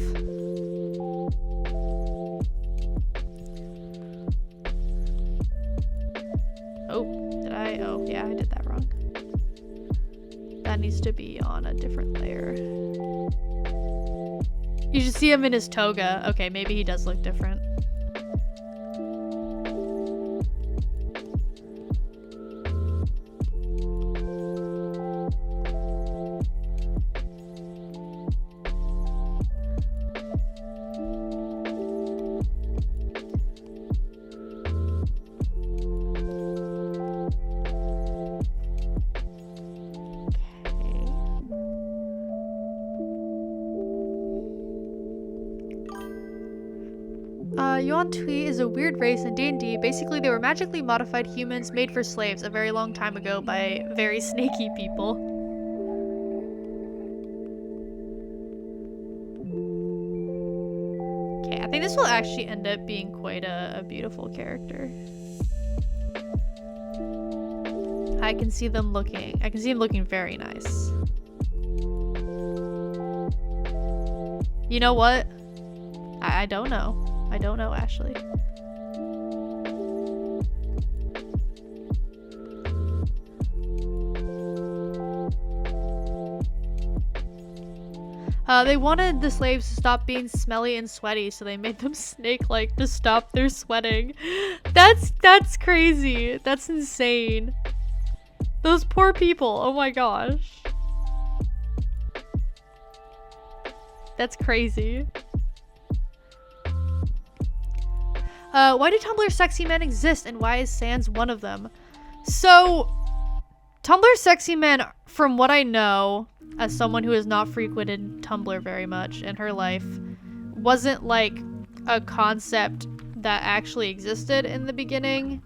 Oh, did I? Oh, yeah, I did that wrong. That needs to be on a different layer. You should see him in his toga. Okay, maybe he does look different. Yuan Tui is a weird race in D&D. Basically, they were magically modified humans made for slaves a very long time ago by very snaky people. Okay, I think this will actually end up being quite a beautiful character. I can see him looking very nice. You know what? I don't know. I don't know, Ashley. They wanted the slaves to stop being smelly and sweaty, so they made them snake-like to stop their sweating. That's crazy. That's insane. Those poor people. Oh my gosh. That's crazy. Why do Tumblr sexy men exist, and why is Sans one of them? So, Tumblr sexy men, from what I know, as someone who has not frequented Tumblr very much in her life, wasn't like a concept that actually existed in the beginning.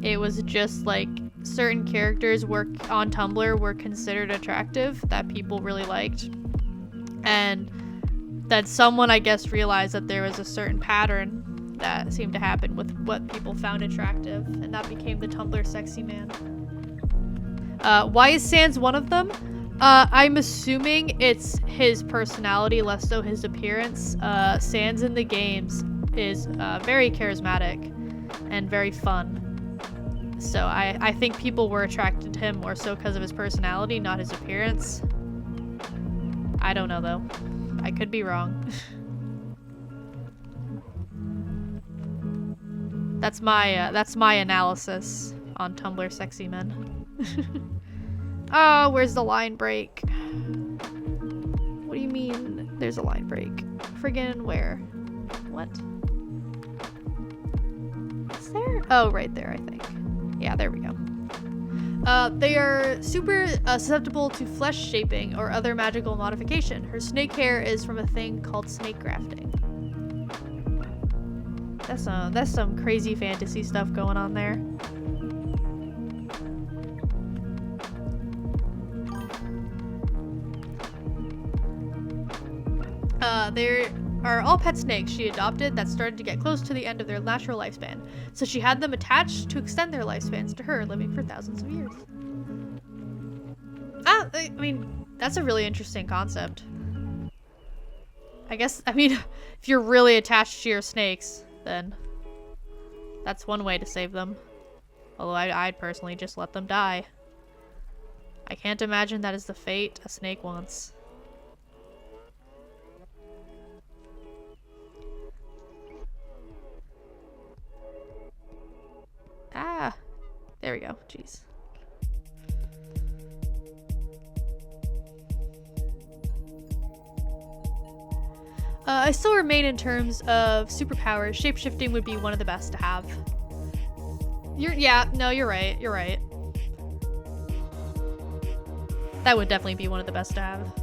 It was just like certain characters on Tumblr were considered attractive that people really liked. And that someone, I guess, realized that there was a certain pattern that seemed to happen with what people found attractive, and that became the Tumblr sexy man. Why is Sans one of them? I'm assuming it's his personality, less so his appearance. Sans in the games is very charismatic and very fun. So I think people were attracted to him more so because of his personality, not his appearance. I don't know though. I could be wrong. That's my analysis on Tumblr sexy men. Oh, where's the line break? What do you mean there's a line break? Friggin' where? What? Is there? Oh, right there, I think. Yeah, there we go. They are super susceptible to flesh shaping or other magical modification. Her snake hair is from a thing called snake grafting. That's some crazy fantasy stuff going on there. There are all pet snakes she adopted that started to get close to the end of their natural lifespan, so she had them attached to extend their lifespans to her, living for thousands of years. I mean, that's a really interesting concept. I mean, if you're really attached to your snakes, then that's one way to save them. Although I'd personally just let them die. I can't imagine that is the fate a snake wants. Ah, there we go. Jeez. I still remain in terms of superpowers. Shapeshifting would be one of the best to have. You're right. You're right. That would definitely be one of the best to have.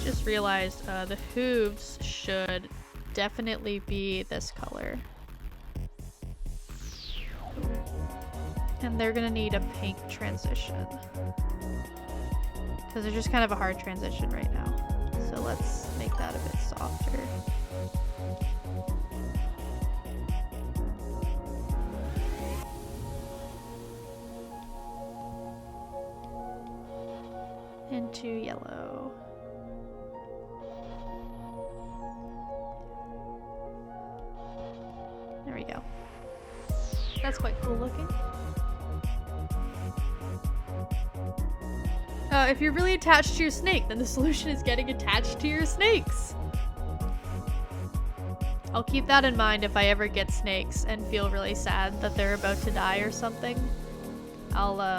Just realized the hooves should definitely be this color. And they're gonna need a pink transition. Because they're just kind of a hard transition right now. So let's make that a bit softer. Into yellow. There we go. That's quite cool looking. If you're really attached to your snake, then the solution is getting attached to your snakes. I'll keep that in mind if I ever get snakes and feel really sad that they're about to die or something. I'll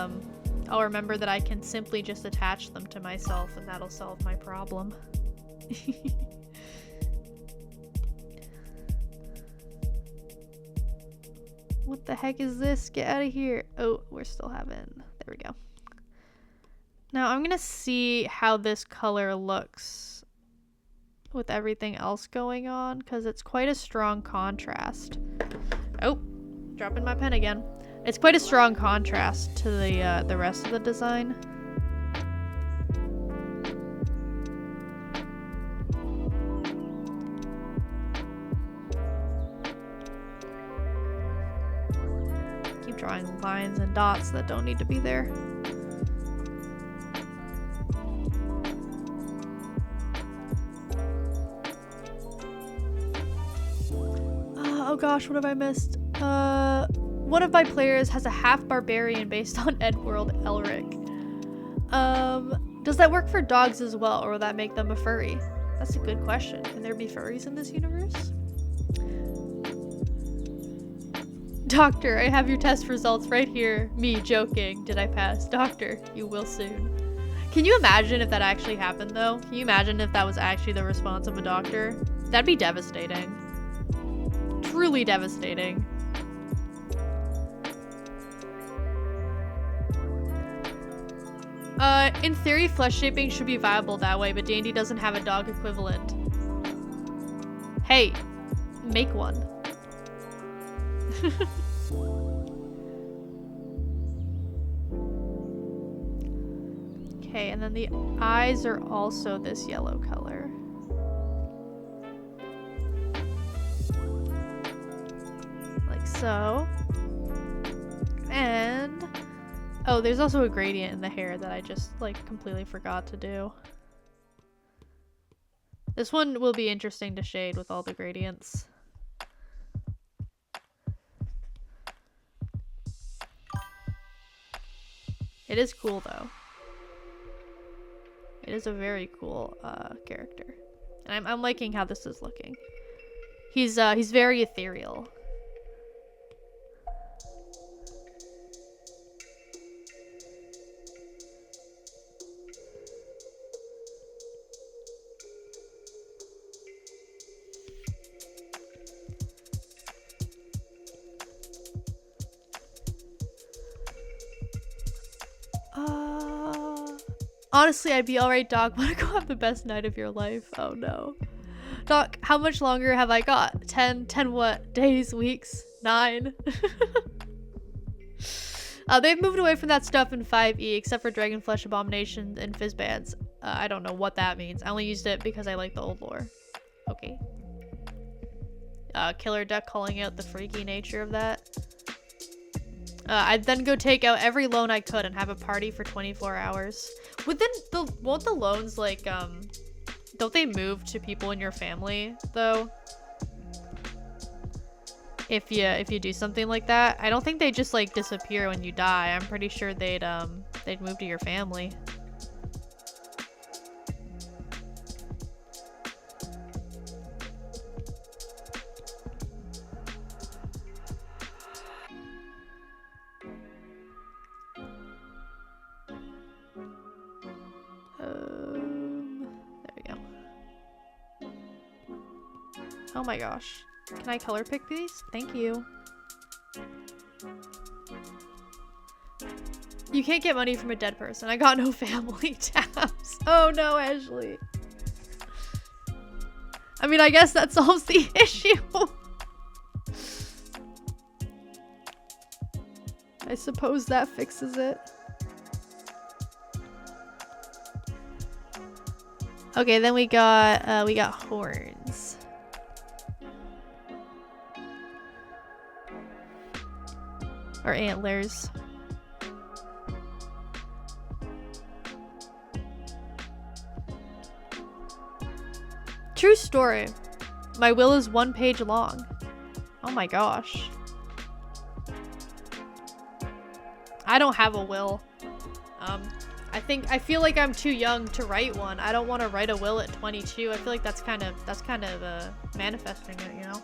remember that I can simply just attach them to myself and that'll solve my problem. What the heck is this? Get out of here. Oh, we're still having... There we go. Now I'm gonna see how this color looks with everything else going on, because it's quite a strong contrast. Oh, dropping my pen again. It's quite a strong contrast to the rest of the design. Keep drawing lines and dots that don't need to be there. Oh gosh, what have I missed? One of my players has a half barbarian based on Edworld Elric. Does that work for dogs as well, or will that make them a furry? That's a good question. Can there be furries in this universe? Doctor, I have your test results right here. Me joking. Did I pass? Doctor, you will soon. Can you imagine if that actually happened though? Can you imagine if that was actually the response of a doctor? That'd be devastating. Truly devastating. In theory, flesh shaping should be viable that way, but D&D doesn't have a dog equivalent. Hey, make one. Okay, and then the eyes are also this yellow color. Like so. And... oh, there's also a gradient in the hair that I just, like, completely forgot to do. This one will be interesting to shade with all the gradients. It is cool, though. It is a very cool character. And I'm liking how this is looking. He's very ethereal. Honestly, I'd be alright, Doc. Wanna go have the best night of your life? Oh no. Doc, how much longer have I got? 10 what? Days? Weeks? 9? They've moved away from that stuff in 5e, except for Dragonflesh Abomination and Fizzbands. I don't know what that means. I only used it because I like the old lore. Okay. Killer Duck calling out the freaky nature of that. I'd then go take out every loan I could and have a party for 24 hours. Won't the loans, like, don't they move to people in your family, though? If you do something like that? I don't think they just, like, disappear when you die. I'm pretty sure they'd move to your family. There we go. Oh my gosh. Can I color pick these? Thank you. You can't get money from a dead person. I got no family tabs. Oh no, Ashley. I mean, I guess that solves the issue. I suppose that fixes it. Okay, then we got horns. Or antlers. True story. My will is 1 page long. Oh my gosh. I don't have a will. I feel like I'm too young to write one. I don't want to write a will at 22. I feel like that's kind of manifesting it, you know?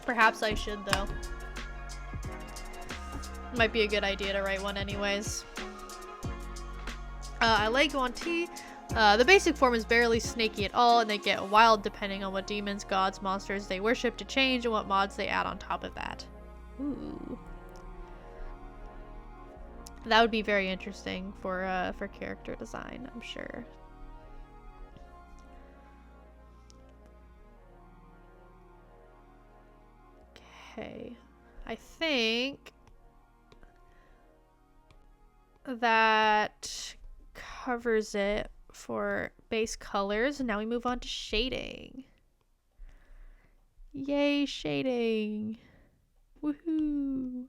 Perhaps I should though. Might be a good idea to write one anyways. I like Guanti. The basic form is barely snaky at all, and they get wild depending on what demons, gods, monsters they worship to change and what mods they add on top of that. Ooh. That would be very interesting for character design, I'm sure. Okay. I think that covers it for base colors, and now we move on to shading. Yay, shading. Woohoo.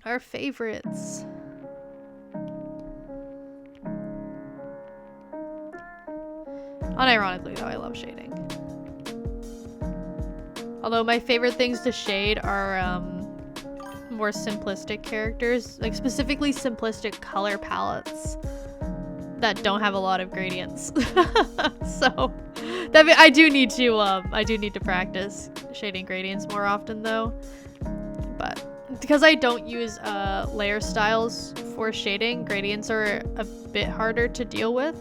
Our favorites. Unironically though, I love shading. Although my favorite things to shade are more simplistic characters, like specifically simplistic color palettes that don't have a lot of gradients. So that I do need to practice shading gradients more often though. But because I don't use layer styles for shading, gradients are a bit harder to deal with,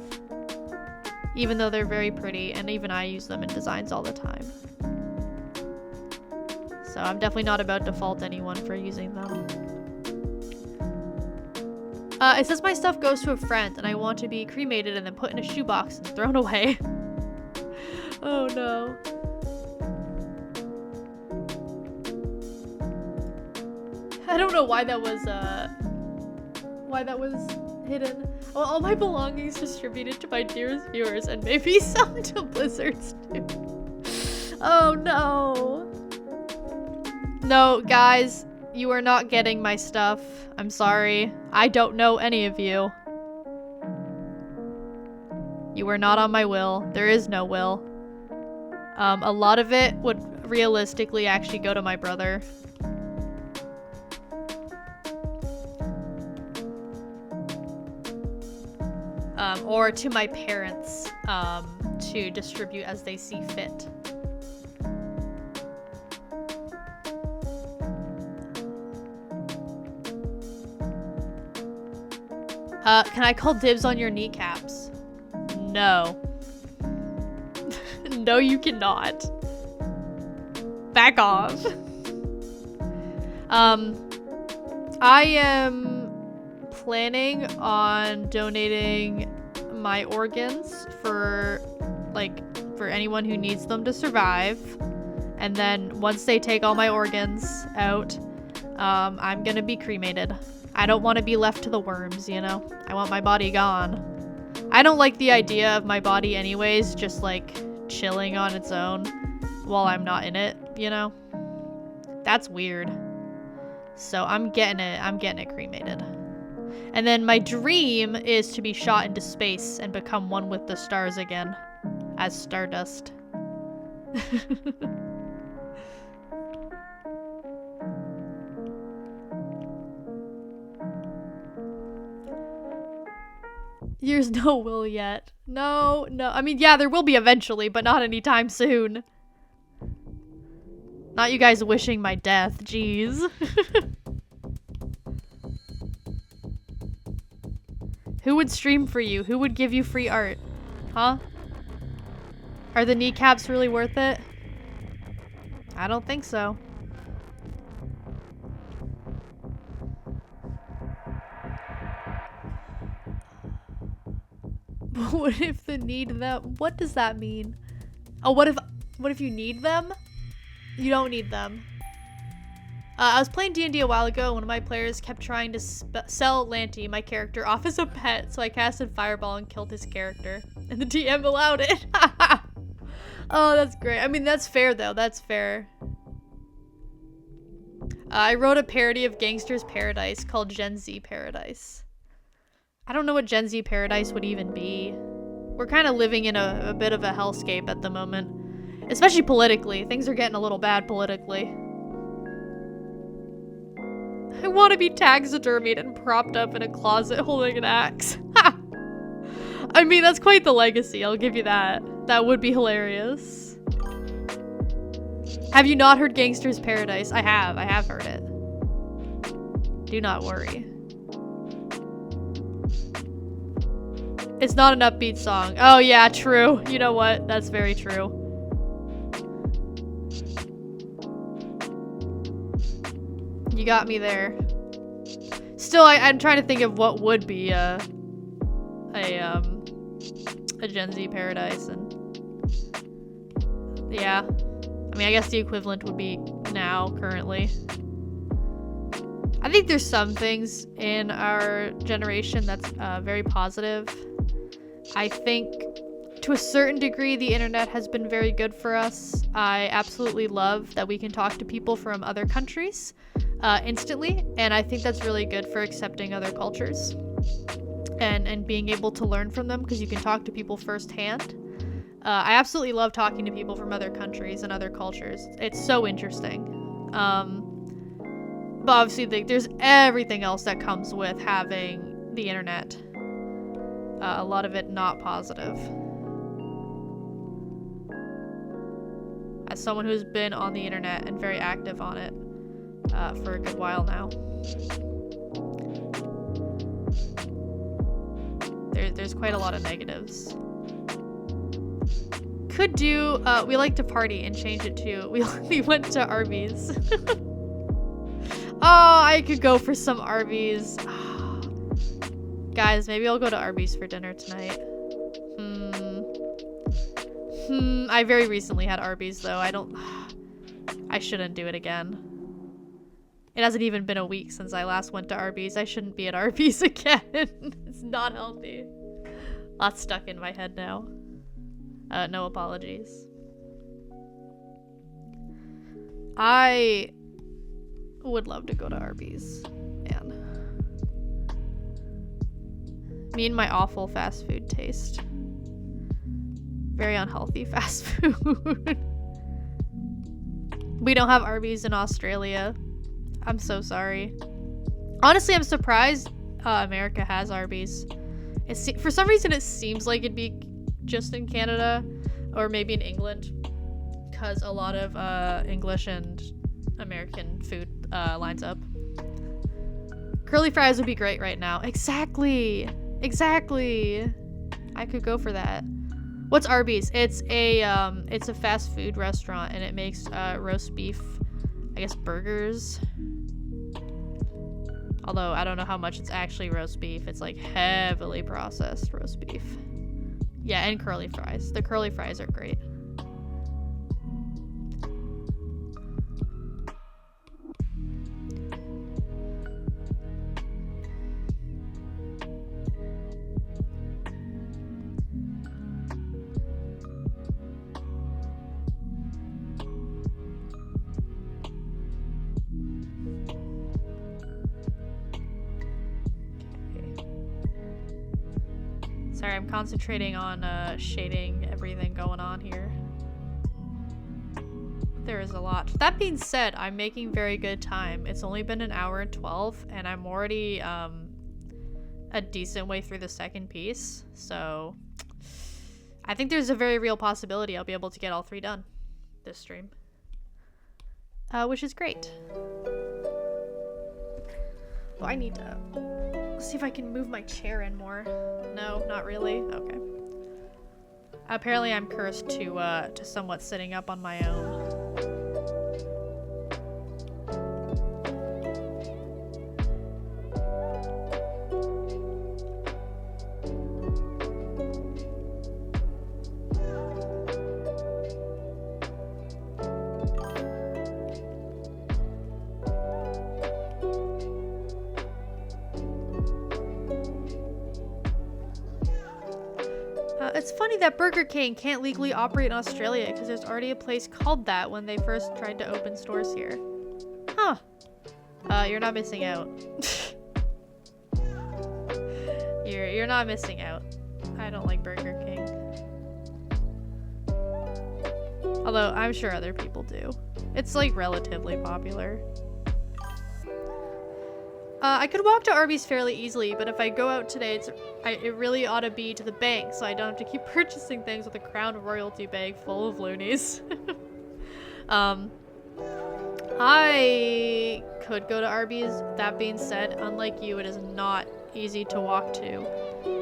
even though they're very pretty, and even I use them in designs all the time. So I'm definitely not about to fault anyone for using them. It says my stuff goes to a friend and I want to be cremated and then put in a shoebox and thrown away. Oh no. I don't know why that was hidden. Well, all my belongings distributed to my dearest viewers and maybe some to Blizzards too. Oh no. No, guys, you are not getting my stuff. I'm sorry. I don't know any of you. You are not on my will. There is no will. A lot of it would realistically actually go to my brother. Or to my parents, to distribute as they see fit. Can I call dibs on your kneecaps? No. No, you cannot. Back off. I am planning on donating my organs for anyone who needs them to survive. And then once they take all my organs out, I'm gonna be cremated. I don't want to be left to the worms, you know? I want my body gone. I don't like the idea of my body anyways, just like chilling on its own while I'm not in it, you know? That's weird. So I'm getting it cremated. And then my dream is to be shot into space and become one with the stars again as Stardust. There's no will yet. No. I mean, yeah, there will be eventually, but not anytime soon. Not you guys wishing my death, jeez. Who would stream for you? Who would give you free art? Huh? Are the kneecaps really worth it? I don't think so. What if the need them? What does that mean? Oh, what if you need them? You don't need them. I was playing D&D a while ago. One of my players kept trying to sell Lanty, my character, off as a pet, so I casted Fireball and killed his character. And the DM allowed it. Oh, that's great. I mean, that's fair, though. That's fair. I wrote a parody of Gangster's Paradise called Gen Z Paradise. I don't know what Gen Z Paradise would even be. We're kind of living in a bit of a hellscape at the moment. Especially politically. Things are getting a little bad politically. I want to be taxidermied and propped up in a closet holding an axe. I mean, that's quite the legacy, I'll give you that. That would be hilarious. Have you not heard Gangster's Paradise? I have heard it. Do not worry. It's not an upbeat song. Oh yeah, true. You know what? That's very true. You got me there. Still, I'm trying to think of what would be a Gen Z Paradise, and yeah. I mean, I guess the equivalent would be now, currently. I think there's some things in our generation that's very positive. I think to a certain degree, the internet has been very good for us. I absolutely love that we can talk to people from other countries instantly, and I think that's really good for accepting other cultures and being able to learn from them, because you can talk to people firsthand. I absolutely love talking to people from other countries and other cultures. It's so interesting. But obviously, there's everything else that comes with having the internet. A lot of it not positive. As someone who's been on the internet and very active on it for a good while now. There's quite a lot of negatives. Could do, we like to party and change it to, we went to Arby's. Oh, I could go for some Arby's. Guys, maybe I'll go to Arby's for dinner tonight. I very recently had Arby's, though. I shouldn't do it again. It hasn't even been a week since I last went to Arby's. I shouldn't be at Arby's again. It's not healthy. Lots stuck in my head now. No apologies. I would love to go to Arby's. Man. Me and my awful fast food taste. Very unhealthy fast food. We don't have Arby's in Australia. I'm so sorry. Honestly, I'm surprised America has Arby's. For some reason, it seems like it'd be just in Canada or maybe in England, because a lot of English and American food lines up. Curly fries would be great right now. Exactly. I could go for that. What's Arby's? It's a fast food restaurant, and it makes roast beef, I guess, burgers. Although I don't know how much it's actually roast beef. It's like heavily processed roast beef. Yeah, and curly fries. The curly fries are great. Sorry, I'm concentrating on shading everything going on here. There is a lot. That being said, I'm making very good time. It's only been an hour and 12, and I'm already a decent way through the second piece. So I think there's a very real possibility I'll be able to get all 3 done this stream. Which is great. Oh, I need to see if I can move my chair in more. No, not really. Okay. Apparently I'm cursed to somewhat sitting up on my own. It's funny that Burger King can't legally operate in Australia because there's already a place called that when they first tried to open stores here. Huh. You're not missing out. You're not missing out. I don't like Burger King. Although, I'm sure other people do. It's, like, relatively popular. I could walk to Arby's fairly easily, but if I go out today, it really ought to be to the bank, so I don't have to keep purchasing things with a Crown Royalty bag full of loonies. I could go to Arby's. That being said, unlike you, it is not easy to walk to.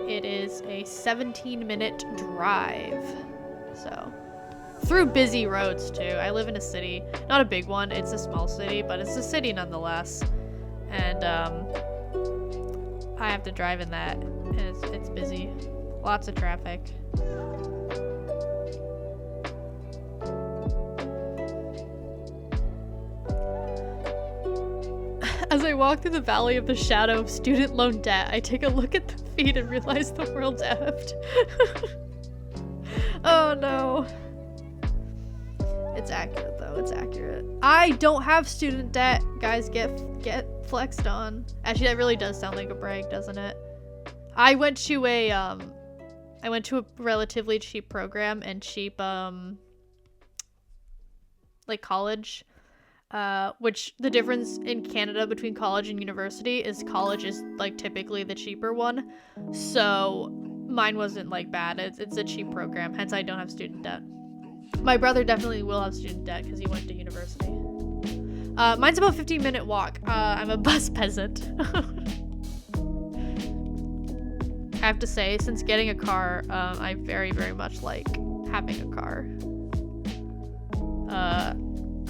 It is a 17-minute drive. So, through busy roads, too. I live in a city. Not a big one. It's a small city, but it's a city nonetheless. And I have to drive in that, and it's busy. Lots of traffic. As I walk through the valley of the shadow of student loan debt, I take a look at the feed and realize the world's effed. Oh no. It's accurate though, it's accurate. I don't have student debt. Guys, get flexed on. Actually, that really does sound like a brag, doesn't it? I went to a relatively cheap program and cheap like college. Which the difference in Canada between college and university is college is like typically the cheaper one. So mine wasn't like bad. It's a cheap program, hence I don't have student debt. My brother definitely will have student debt because he went to university. Mine's about a 15-minute walk. I'm a bus peasant. I have to say, since getting a car, I very, very much like having a car.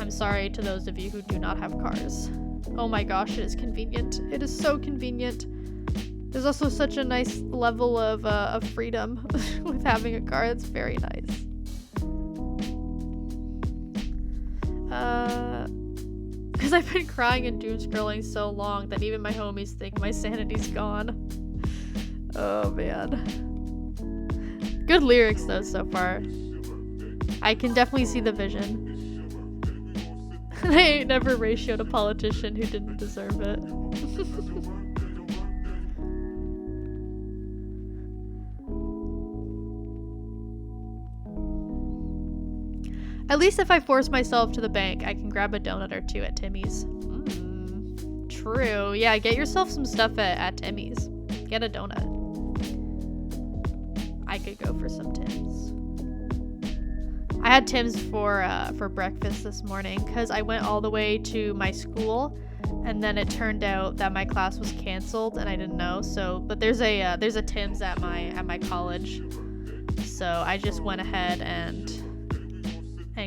I'm sorry to those of you who do not have cars. Oh my gosh, it is convenient. It is so convenient. There's also such a nice level of freedom with having a car. It's very nice. Because I've been crying and doom scrolling so long that even my homies think my sanity's gone. Oh man. Good lyrics though so far. I can definitely see the vision. I ain't never ratioed a politician who didn't deserve it. At least if I force myself to the bank, I can grab a donut or two at Timmy's. True. Yeah, get yourself some stuff at Timmy's. Get a donut. I could go for some Tim's. I had Tim's for breakfast this morning because I went all the way to my school, and then it turned out that my class was canceled and I didn't know. So, but there's a Tim's at my college, so I just went ahead and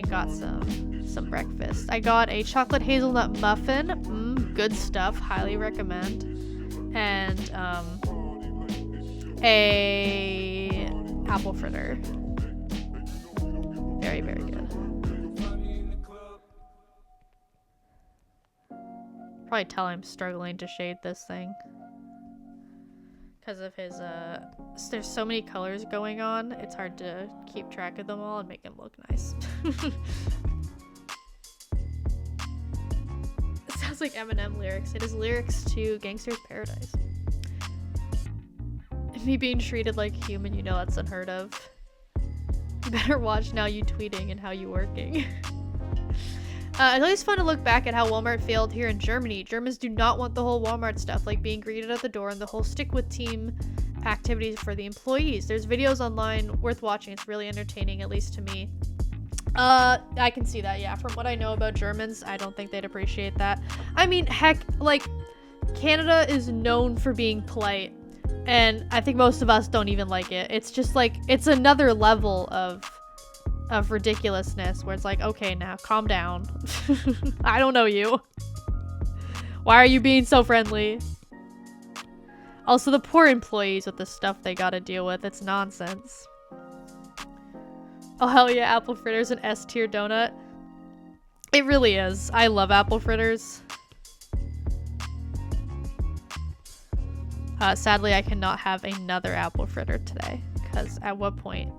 got some breakfast. I got a chocolate hazelnut muffin. Good stuff. Highly recommend. And a apple fritter. Very, very good. Probably tell I'm struggling to shade this thing. Because of his, there's so many colors going on, it's hard to keep track of them all and make him look nice. It sounds like Eminem lyrics. It is lyrics to Gangster's Paradise. Me being treated like a human, you know that's unheard of. You better watch now you tweeting and how you working. It's always fun to look back at how Walmart failed here in Germany. Germans do not want the whole Walmart stuff, like being greeted at the door and the whole stick with team activities for the employees. There's videos online worth watching. It's really entertaining, at least to me. I can see that, yeah. From what I know about Germans, I don't think they'd appreciate that. I mean, heck, like, Canada is known for being polite. And I think most of us don't even like it. It's just like, it's another level of ridiculousness where it's like, okay, now calm down. I don't know you. Why are you being so friendly? Also, the poor employees with the stuff they gotta deal with. It's nonsense. Oh, hell yeah, apple fritters and S-tier donut. It really is. I love apple fritters. Sadly, I cannot have another apple fritter today. Because at what point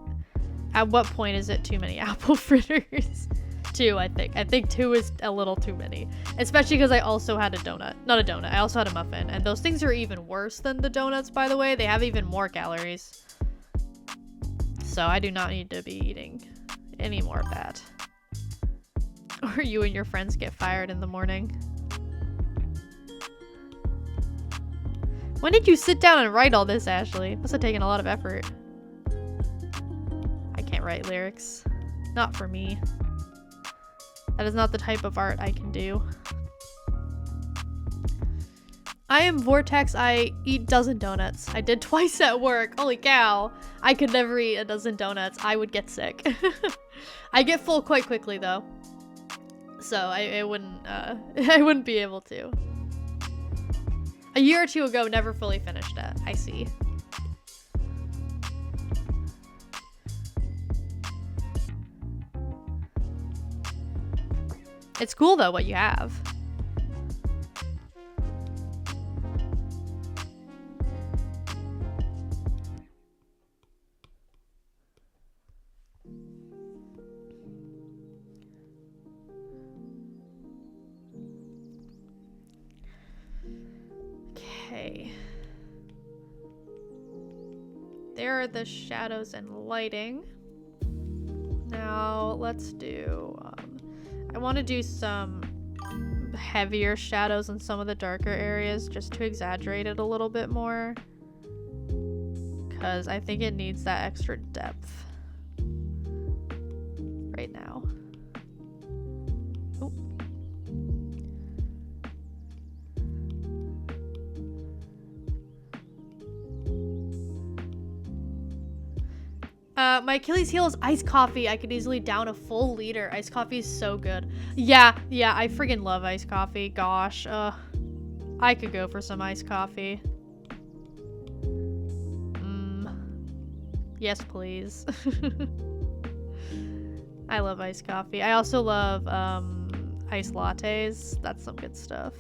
is it too many apple fritters? 2, I think. I think 2 is a little too many. Especially because I also had a donut. Not a donut. I also had a muffin. And those things are even worse than the donuts, by the way. They have even more calories. So I do not need to be eating any more of that. Or you and your friends get fired in the morning. When did you sit down and write all this, Ashley? Must have taken a lot of effort. I can't write lyrics. Not for me. That is not the type of art I can do. I am Vortex. I eat dozen donuts. I did twice at work. Holy cow. I could never eat a dozen donuts. I would get sick. I get full quite quickly though. So I wouldn't be able to. A year or 2 ago, never fully finished it. I see. It's cool though what you have. Okay. There are the shadows and lighting. Now let's do, I want to do some heavier shadows in some of the darker areas just to exaggerate it a little bit more. Because I think it needs that extra depth right now. Oh. My Achilles heel is iced coffee. I could easily down a full liter. Iced coffee is so good. Yeah, I friggin' love iced coffee. Gosh, I could go for some iced coffee. Yes, please. I love iced coffee. I also love, iced lattes. That's some good stuff.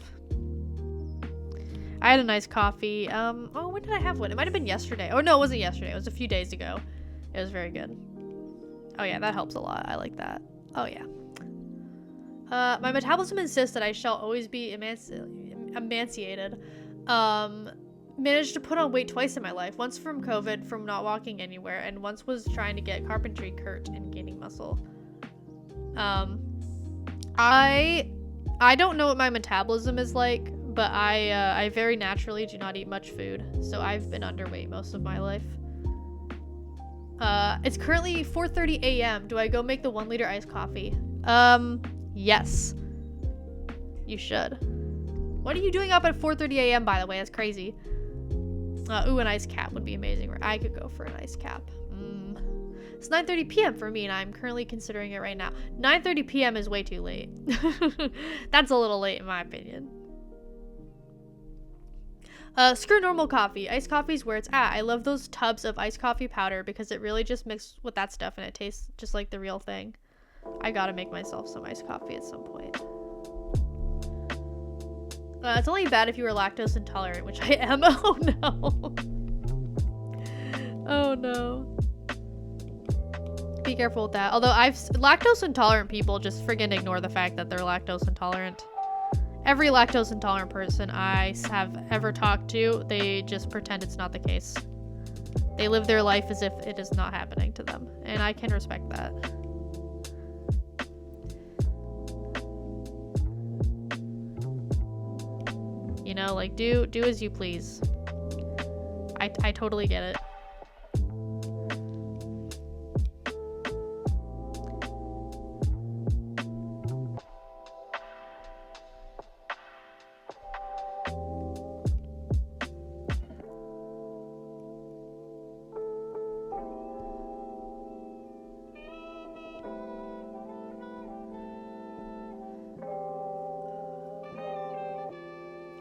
I had a nice coffee. Oh, when did I have one? It might have been yesterday. Oh, no, it wasn't yesterday. It was a few days ago. It was very good. Oh yeah, that helps a lot. I like that. Oh yeah. My metabolism insists that I shall always be emaciated. Managed to put on weight twice in my life. Once from COVID, from not walking anywhere, and once was trying to get carpentry curt and gaining muscle. I don't know what my metabolism is like, but I very naturally do not eat much food, so I've been underweight most of my life. It's currently 4:30 a.m. Do I go make the 1 liter iced coffee? Yes. You should. What are you doing up at 4:30 a.m. by the way? That's crazy. Ooh, an iced cap would be amazing. I could go for an iced cap. It's 9:30 p.m. for me and I'm currently considering it right now. 9:30 p.m. is way too late. That's a little late in my opinion. Screw normal coffee. Iced coffee is where it's at. I love those tubs of iced coffee powder because it really just mixes with that stuff and it tastes just like the real thing. I gotta make myself some iced coffee at some point. It's only bad if you were lactose intolerant, which I am. Oh no. Oh no. Be careful with that. Although lactose intolerant people just friggin' ignore the fact that they're lactose intolerant. Every lactose intolerant person I have ever talked to, they just pretend it's not the case. They live their life as if it is not happening to them, and I can respect that. You know, like, do as you please. I totally get it.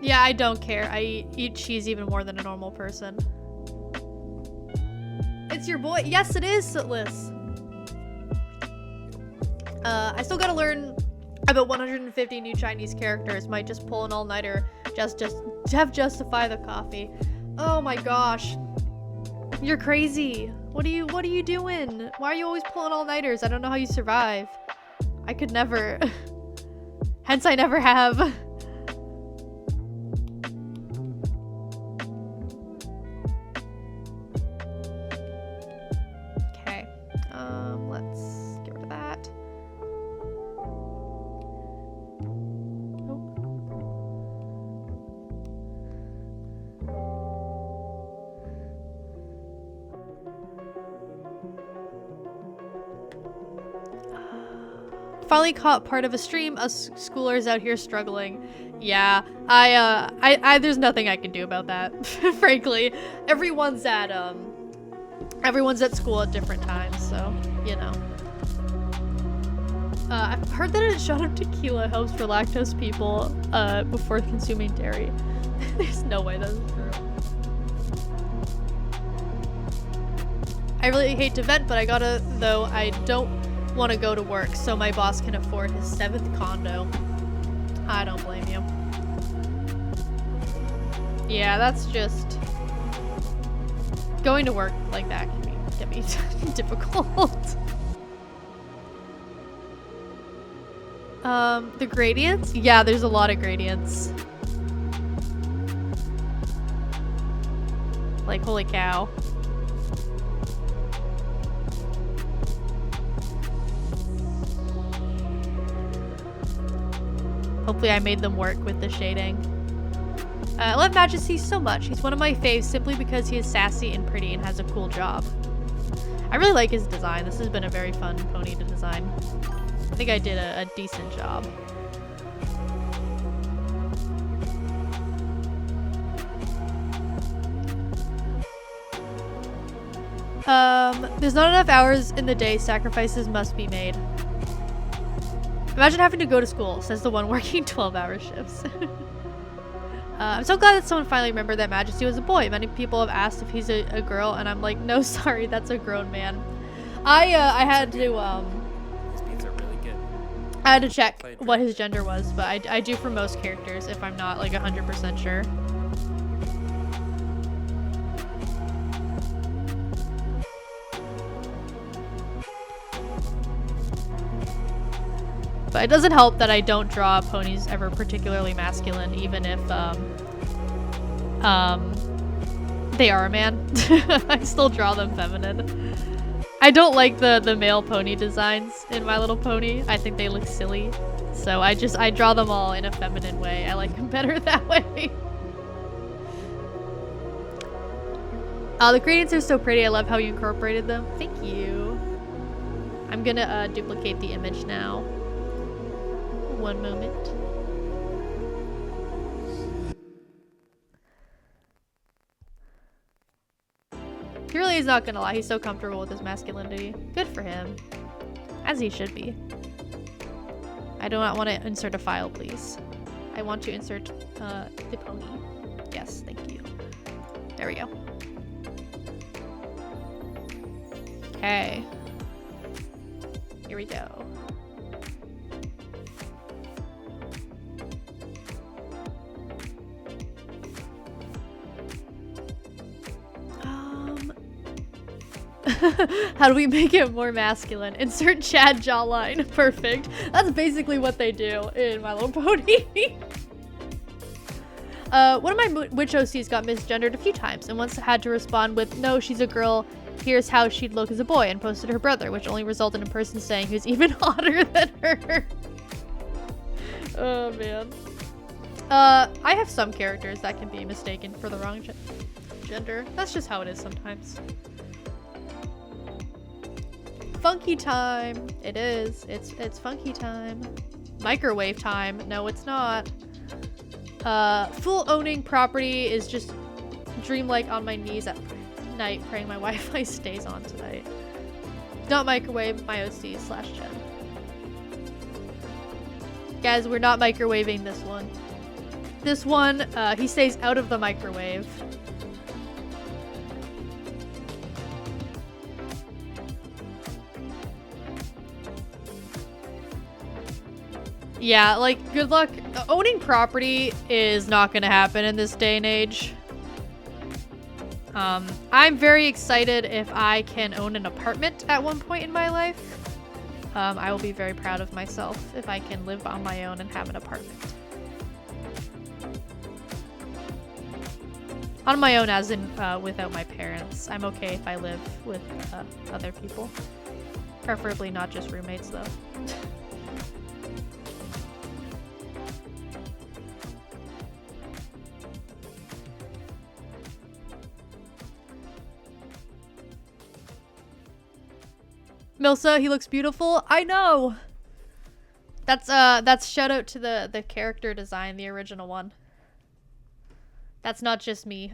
Yeah, I don't care. I eat cheese even more than a normal person. It's your boy. Yes, it is, Sootless. I still gotta learn about 150 new Chinese characters. Might just pull an all-nighter just justify the coffee. Oh my gosh. You're crazy. What are you doing? Why are you always pulling all-nighters? I don't know how you survive. I could never. Hence I never have. Okay. Let's get rid of that. Finally caught part of a stream. Us schoolers out here struggling. Yeah, I there's nothing I can do about that. Frankly, everyone's at school at different times, so you know. I've heard that a shot of tequila helps for lactose people before consuming dairy. There's no way that's true. I really hate to vent, but I gotta, though. I don't want to go to work so my boss can afford his 7th condo. I don't blame you. Yeah, that's just going to work like that can be difficult. The gradients? Yeah, there's a lot of gradients. Like, holy cow. Hopefully I made them work with the shading. I love Majesty so much. He's one of my faves simply because he is sassy and pretty and has a cool job. I really like his design. This has been a very fun pony to design. I think I did a decent job. There's not enough hours in the day. Sacrifices must be made. Imagine having to go to school, says the one working 12-hour shifts. I'm so glad that someone finally remembered that Majesty was a boy. Many people have asked if he's a girl, and I'm like, no, sorry, that's a grown man. I had to, These beats are really good. I had to check what his gender was, but I do for most characters if I'm not, like, 100% sure. But it doesn't help that I don't draw ponies ever particularly masculine, even if, they are a man. I still draw them feminine. I don't like the male pony designs in My Little Pony. I think they look silly. So I draw them all in a feminine way. I like them better that way. The gradients are so pretty. I love how you incorporated them. Thank you. I'm gonna duplicate the image now. One moment. He really is not gonna lie. He's so comfortable with his masculinity. Good for him. As he should be. I do not want to insert a file, please. I want to insert the pony. Yes, thank you. There we go. Okay. Here we go. How do we make it more masculine? Insert Chad jawline. Perfect. That's basically what they do in My Little Pony. One of my witch OCs got misgendered a few times and once had to respond with, no, she's a girl. Here's how she'd look as a boy, and posted her brother, which only resulted in a person saying who's even hotter than her. Oh, man. I have some characters that can be mistaken for the wrong gender. That's just how it is sometimes. Funky time. It is. It's funky time. Microwave time. No, it's not. Full owning property is just dreamlike on my knees at night praying my Wi-Fi stays on tonight. Not microwave, my OC/Jen. Guys, we're not microwaving this one. This one, he stays out of the microwave. Yeah, like, good luck. Owning property is not gonna happen in this day and age. I'm very excited if I can own an apartment at one point in my life. I will be very proud of myself if I can live on my own and have an apartment. On my own as in without my parents. I'm okay if I live with other people. Preferably not just roommates though. Milsa, he looks beautiful. I know. That's shout out to the character design, the original one. That's not just me.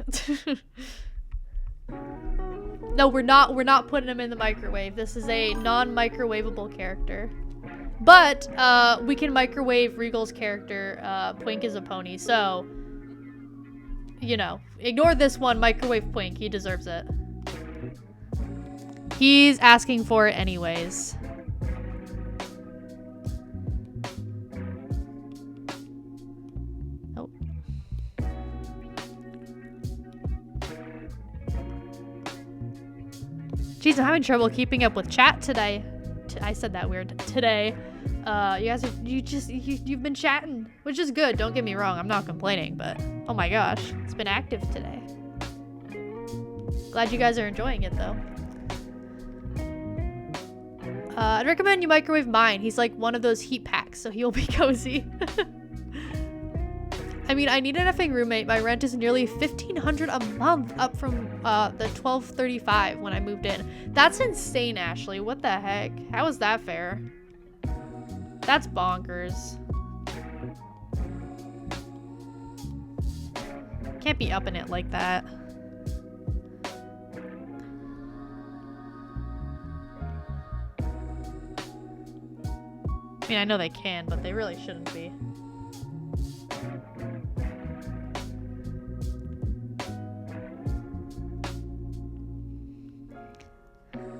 No, we're not putting him in the microwave. This is a non-microwavable character. But we can microwave Regal's character. Pwink is a pony, so you know, ignore this one. Microwave Pwink. He deserves it. He's asking for it anyways. Oh. Jeez, I'm having trouble keeping up with chat today. I said that weird. Today. You guys you've been chatting, which is good. Don't get me wrong. I'm not complaining, but oh my gosh, it's been active today. Glad you guys are enjoying it though. I'd recommend you microwave mine. He's like one of those heat packs, so he'll be cozy. I mean, I need an effing roommate. My rent is nearly $1,500 a month, up from the $1,235 when I moved in. That's insane, Ashley. What the heck? How is that fair? That's bonkers. Can't be upping it like that. I mean, I know they can, but they really shouldn't be.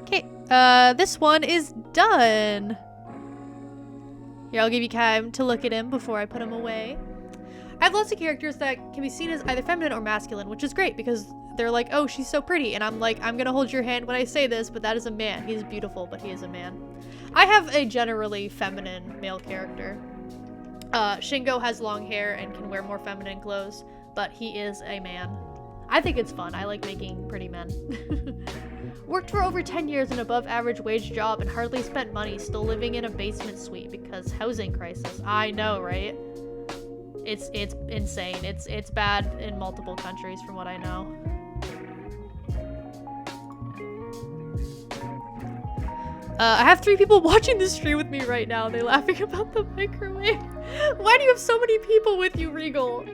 Okay, this one is done. Here, I'll give you time to look at him before I put him away. I have lots of characters that can be seen as either feminine or masculine, which is great because they're like, oh, she's so pretty. And I'm like, I'm gonna hold your hand when I say this, but that is a man. He's beautiful, but he is a man. I have a generally feminine male character. Shingo has long hair and can wear more feminine clothes, but he is a man. I think it's fun. I like making pretty men. Worked for over 10 years in above average wage job and hardly spent money, still living in a basement suite because housing crisis. I know, right? It's insane. It's bad in multiple countries from what I know. I have 3 people watching this stream with me right now. They're laughing about the microwave. Why do you have so many people with you, Regal?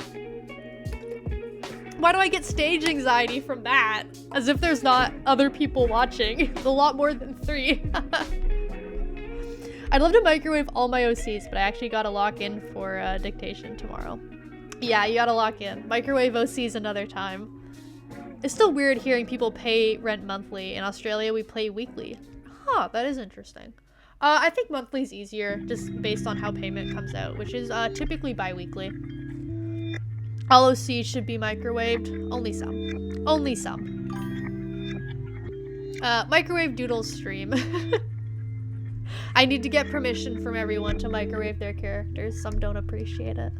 Why do I get stage anxiety from that? As if there's not other people watching. A lot more than 3. I'd love to microwave all my OCs, but I actually gotta lock in for dictation tomorrow. Yeah, you gotta lock in. Microwave OCs another time. It's still weird hearing people pay rent monthly. In Australia, we pay weekly. Huh, that is interesting. I think monthly is easier, just based on how payment comes out, which is typically bi-weekly. All OCs should be microwaved. Only some. Only some. Microwave Doodles stream. I need to get permission from everyone to microwave their characters. Some don't appreciate it.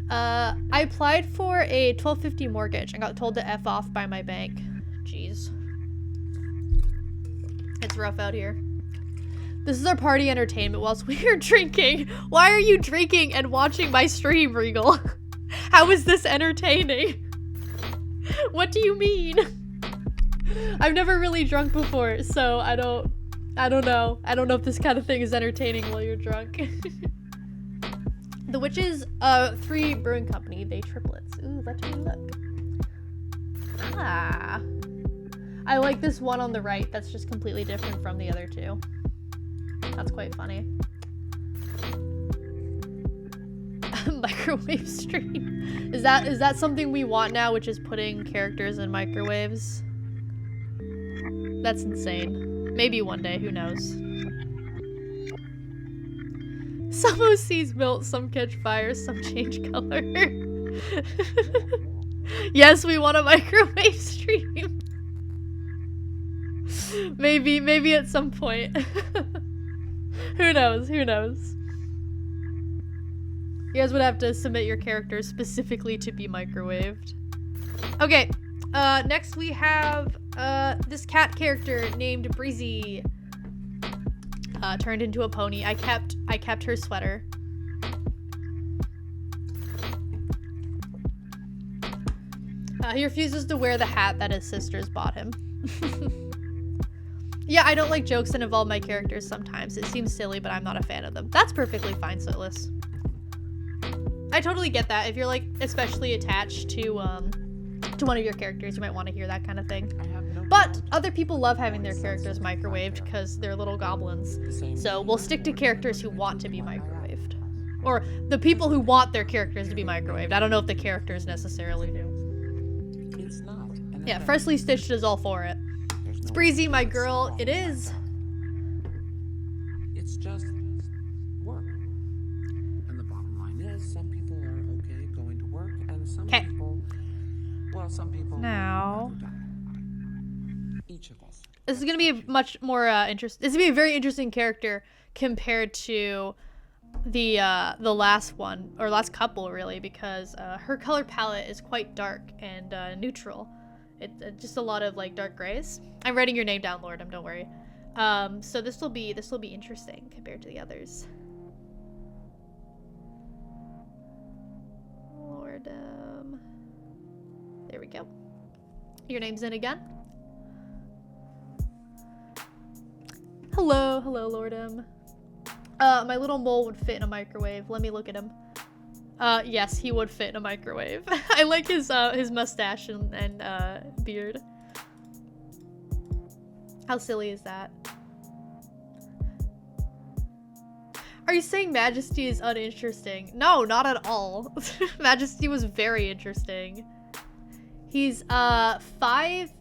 I applied for a $1,250 mortgage and got told to F off by my bank. Jeez. It's rough out here. This is our party entertainment whilst we are drinking. Why are you drinking and watching my stream, Regal? How is this entertaining? What do you mean? I've never really drunk before, so I don't know. I don't know if this kind of thing is entertaining while you're drunk. The Witches 3 Brewing Company, they triplets. Ooh, let me look. Ah. I like this one on the right that's just completely different from the other 2. That's quite funny. Microwave stream. Is that something we want now, which is putting characters in microwaves? That's insane. Maybe one day, who knows? Some OCs melt, some catch fire, some change color. Yes, we want a microwave stream. Maybe at some point. Who knows? Who knows? You guys would have to submit your characters specifically to be microwaved. Okay, next we have this cat character named Breezy. Turned into a pony. I kept her sweater. He refuses to wear the hat that his sisters bought him. Yeah, I don't like jokes that involve my characters sometimes. It seems silly, but I'm not a fan of them. That's perfectly fine, Sootless. I totally get that. If you're like especially attached to one of your characters, you might want to hear that kind of thing. But other people love having their characters microwaved because they're little goblins. So we'll stick to characters who want to be microwaved. Or the people who want their characters to be microwaved. I don't know if the characters necessarily do. It's not. Yeah, Freshly Stitched is all for it. It's Breezy, my girl. It is. It's just work. And the bottom line is, some people are okay going to work, and some people, well, some people now. Each of us. This is gonna be a much more interesting. This is gonna be a very interesting character compared to the last one or last couple, really, because her color palette is quite dark and neutral. It's just a lot of like dark grays. I'm writing your name down, Lordum. Don't worry. So this will be interesting compared to the others. Lordum. There we go. Your name's in again. Hello, Lordum. My little mole would fit in a microwave. Let me look at him. Yes, he would fit in a microwave. I like his mustache and beard. How silly is that? Are you saying Majesty is uninteresting? No, not at all. Majesty was very interesting. He's 5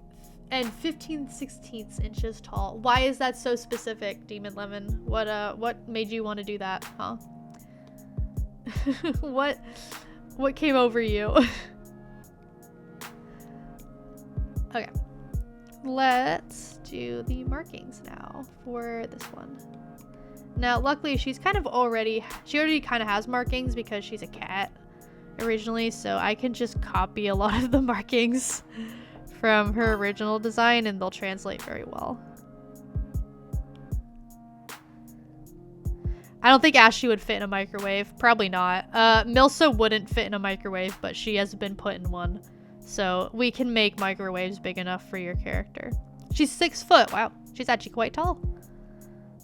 and 15/16 inches tall. Why is that so specific, Demon Lemon? What made you want to do that, huh? What came over you? Okay. Let's do the markings now for this one. Now, luckily, she already kind of has markings because she's a cat originally, so I can just copy a lot of the markings from her original design and they'll translate very well. I don't think Ashley would fit in a microwave. Probably not. Milsa wouldn't fit in a microwave, but she has been put in one. So we can make microwaves big enough for your character. She's 6 foot. Wow. She's actually quite tall.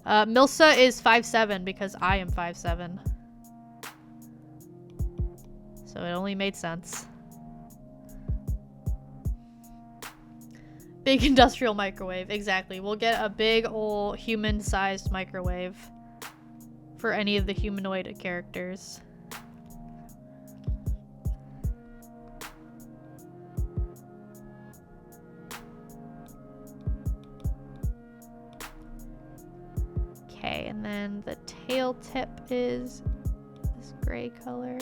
Milsa is 5'7" because I am 5'7". So it only made sense. Big industrial microwave. Exactly. We'll get a big old human-sized microwave for any of the humanoid characters. Okay, and then the tail tip is this gray color.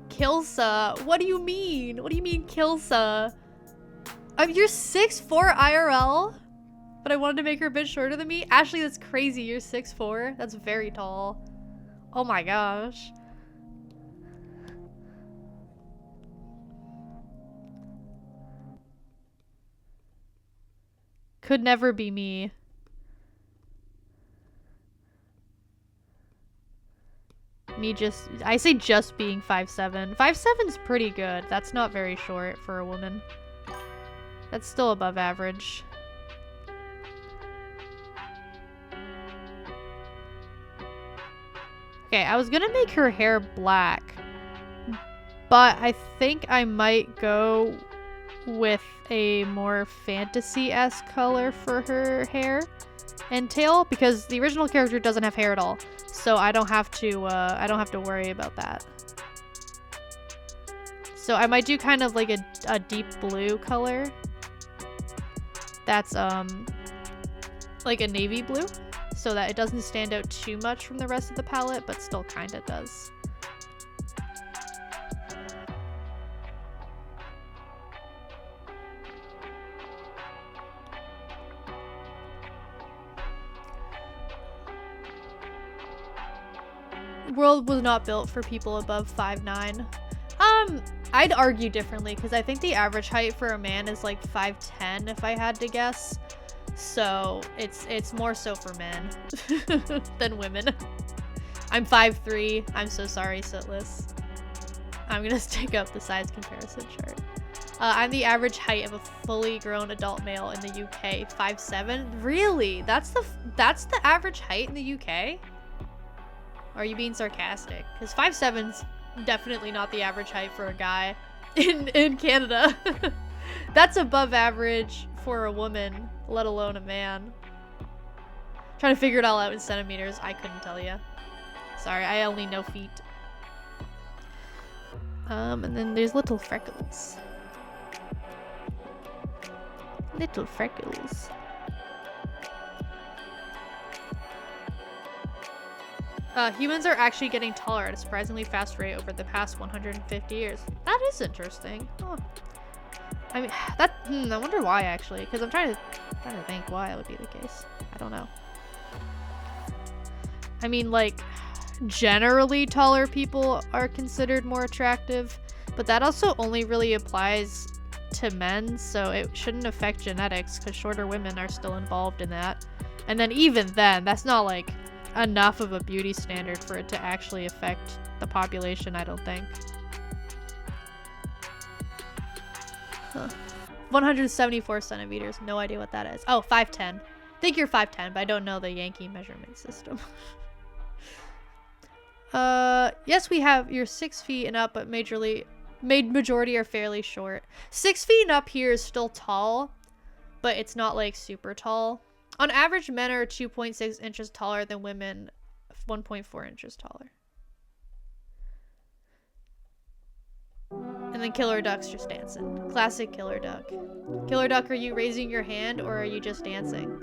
Kilsa? What do you mean? What do you mean, Kilsa? You're 6'4" IRL? But I wanted to make her a bit shorter than me? Ashley, that's crazy. You're 6'4". That's very tall. Oh my gosh. Could never be me. I say just being 5'7". 5'7's pretty good. That's not very short for a woman. That's still above average. Okay, I was gonna make her hair black, but I think I might go with a more fantasy-esque color for her hair and tail, because the original character doesn't have hair at all, so I don't have to worry about that. So I might do kind of like a deep blue color that's like a navy blue, so that it doesn't stand out too much from the rest of the palette, but still kind of does. World was not built for people above 5'9". I'd argue differently, because I think the average height for a man is like 5'10", if I had to guess. So it's more so for men than women. I'm 5'3". I'm so sorry, Sitless. I'm gonna stick up the size comparison chart. I'm the average height of a fully grown adult male in the UK, 5'7". Really? That's the average height in the UK? Or are you being sarcastic? Because 5'7's definitely not the average height for a guy in Canada. That's above average for a woman, let alone a man. Trying to figure it all out in centimeters. I couldn't tell you. Sorry, I only know feet. And then there's little freckles. Little freckles. Humans are actually getting taller at a surprisingly fast rate over the past 150 years. That is interesting. Huh. I mean, I wonder why, actually, because I'm trying to think why that would be the case. I don't know. I mean, like, generally taller people are considered more attractive, but that also only really applies to men, so it shouldn't affect genetics, because shorter women are still involved in that. And then even then, that's not, like, enough of a beauty standard for it to actually affect the population, I don't think. Huh. 174 centimeters. No idea what that is. Oh, 5'10". I think you're 5'10", but I don't know the Yankee measurement system. Yes, we have you're 6 feet and up, but majority are fairly short. 6 feet and up here is still tall, but it's not like super tall. On average, men are 2.6 inches taller than women, 1.4 inches taller. And then Killer Duck's just dancing. Classic Killer Duck. Killer Duck, are you raising your hand or are you just dancing?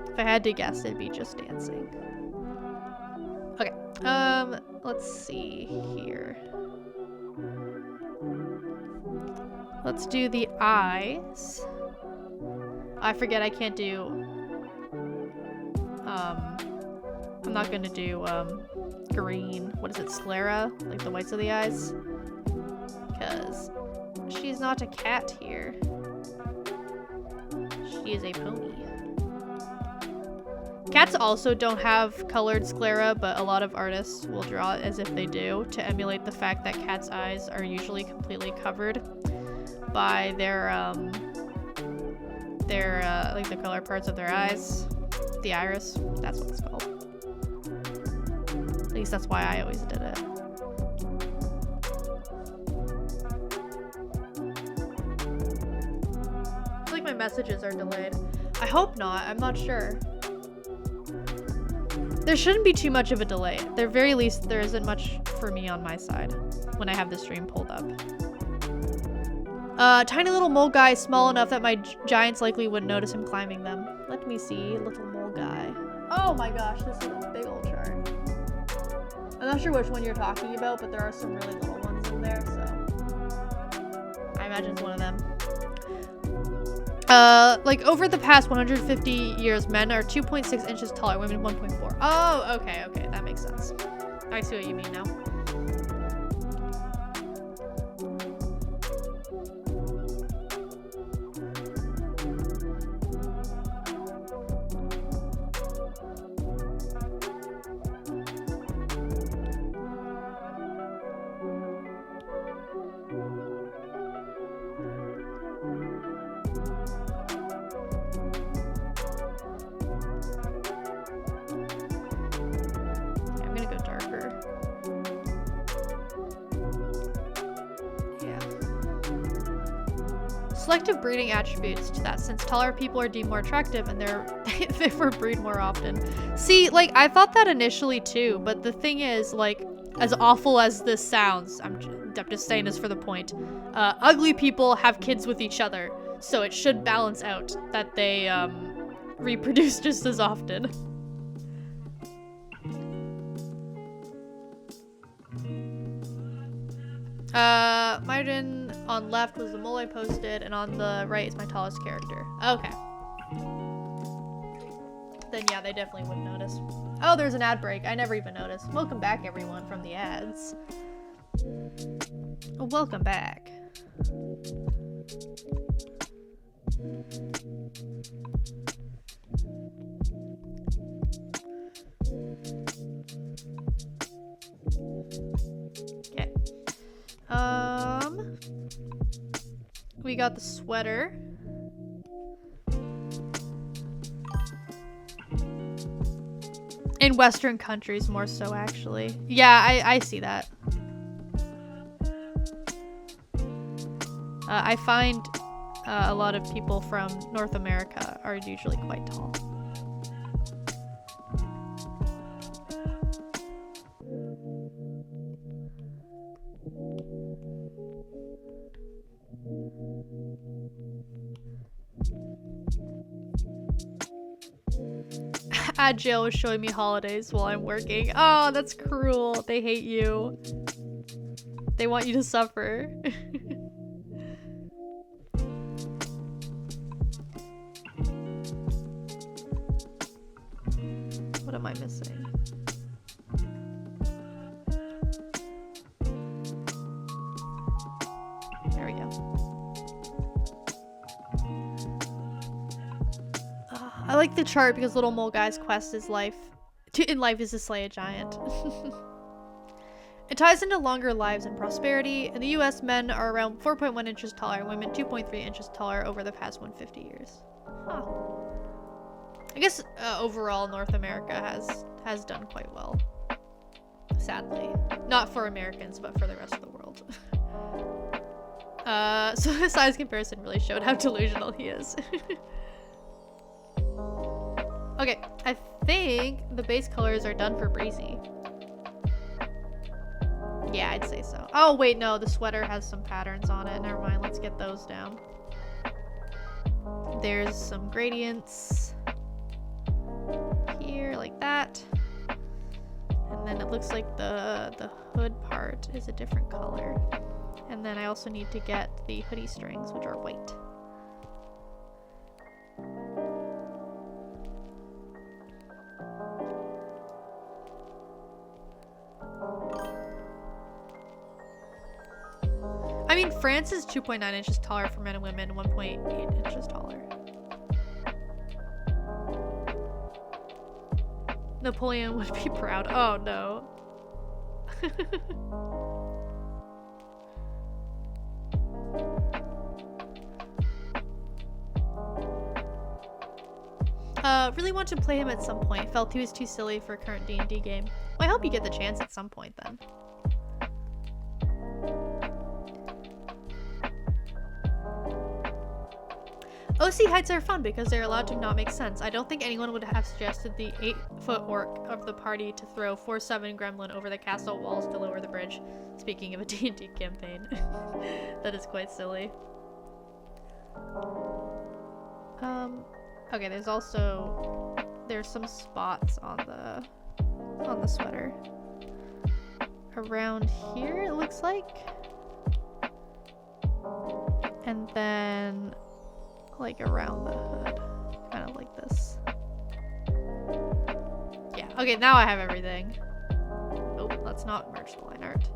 If I had to guess, it'd be just dancing. Okay, let's see here. Let's do the eyes. I forget I can't do, I'm not gonna do, green, what is it, sclera? Like the whites of the eyes? Because she's not a cat here. She is a pony. Cats also don't have colored sclera, but a lot of artists will draw it as if they do to emulate the fact that cats' eyes are usually completely covered by their like the color parts of their eyes. The iris, that's what it's called. At least that's why I always did it. I feel like my messages are delayed. I hope not, I'm not sure. There shouldn't be too much of a delay. At the very least, there isn't much for me on my side when I have the stream pulled up. Tiny little mole guy, small enough that my giants likely wouldn't notice him climbing them. Let me see, little mole guy. Oh my gosh, this is a big old chart. I'm not sure which one you're talking about, but there are some really little ones in there, so I imagine it's one of them. Like over the past 150 years, men are 2.6 inches taller, women 1.4. Oh, okay, that makes sense. I see what you mean now. Selective breeding attributes to that, since taller people are deemed more attractive and they're therefore breed more often. See, like, I thought that initially too, but the thing is, like, as awful as this sounds, I'm just saying this for the point, ugly people have kids with each other, so it should balance out that they reproduce just as often. Margin on left was the mole I posted, and on the right is my tallest character. Okay. Then yeah, they definitely wouldn't notice. Oh, there's an ad break. I never even noticed. Welcome back, everyone, from the ads. Welcome back. Okay. We got the sweater. In Western countries, more so, actually. Yeah, I see that. I find a lot of people from North America are usually quite tall. Jill was showing me holidays while I'm working. Oh, that's cruel. They hate you. They want you to suffer. What am I missing? There we go. I like the chart because Little Mole Guy's quest is in life is to slay a giant. It ties into longer lives and prosperity. In the US, men are around 4.1 inches taller and women 2.3 inches taller over the past 150 years. Huh. I guess overall North America has done quite well. Sadly. Not for Americans, but for the rest of the world. So the size comparison really showed how delusional he is. Okay, I think the base colors are done for Breezy. Yeah, I'd say so. Oh, wait, no, the sweater has some patterns on it. Never mind, let's get those down. There's some gradients here, like that. And then it looks like the hood part is a different color. And then I also need to get the hoodie strings, which are white. I mean, France is 2.9 inches taller for men and women, 1.8 inches taller. Napoleon would be proud. Oh no. Really want to play him at some point. Felt he was too silly for a current D&D game. Well, I hope you get the chance at some point then. OC heights are fun because they're allowed to not make sense. I don't think anyone would have suggested the 8-foot orc of the party to throw 4-7 gremlin over the castle walls to lower the bridge. Speaking of a D&D campaign. That is quite silly. Okay, there's some spots on the sweater. Around here, it looks like. And then like around the hood, kind of like this. Yeah, okay, now I have everything. Oh, let's not merge the line art.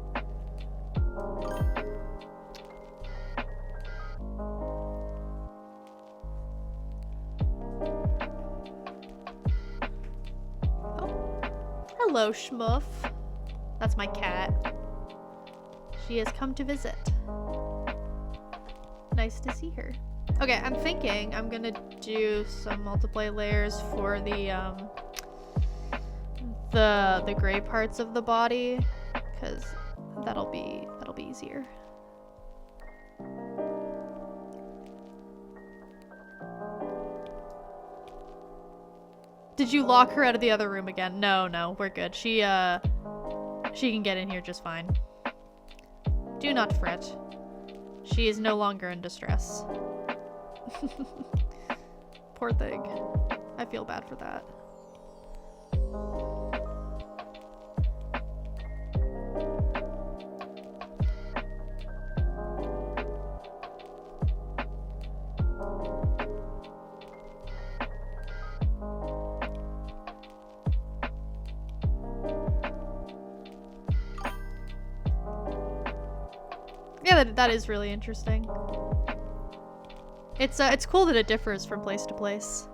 Oh, hello, Schmuff. That's my cat. She has come to visit. Nice to see her. Okay, I'm thinking I'm gonna do some multiply layers for the gray parts of the body, because that'll be easier. Did you lock her out of the other room again? No, we're good. She can get in here just fine. Do not fret. She is no longer in distress. Poor thing. I feel bad for that. Yeah, that is really interesting. It's cool that it differs from place to place.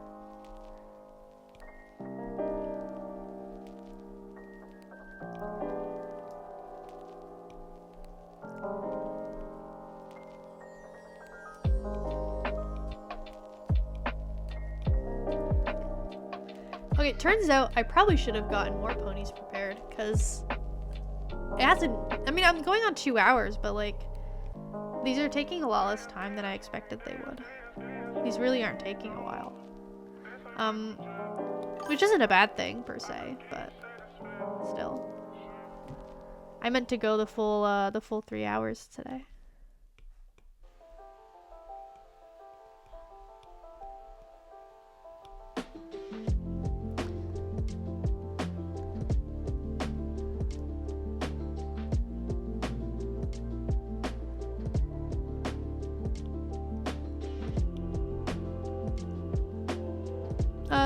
Okay, turns out I probably should have gotten more ponies prepared, because it hasn't... I mean, I'm going on 2 hours, but, like, these are taking a lot less time than I expected they would. These really aren't taking a while. Which isn't a bad thing, per se, but still. I meant to go the full 3 hours today.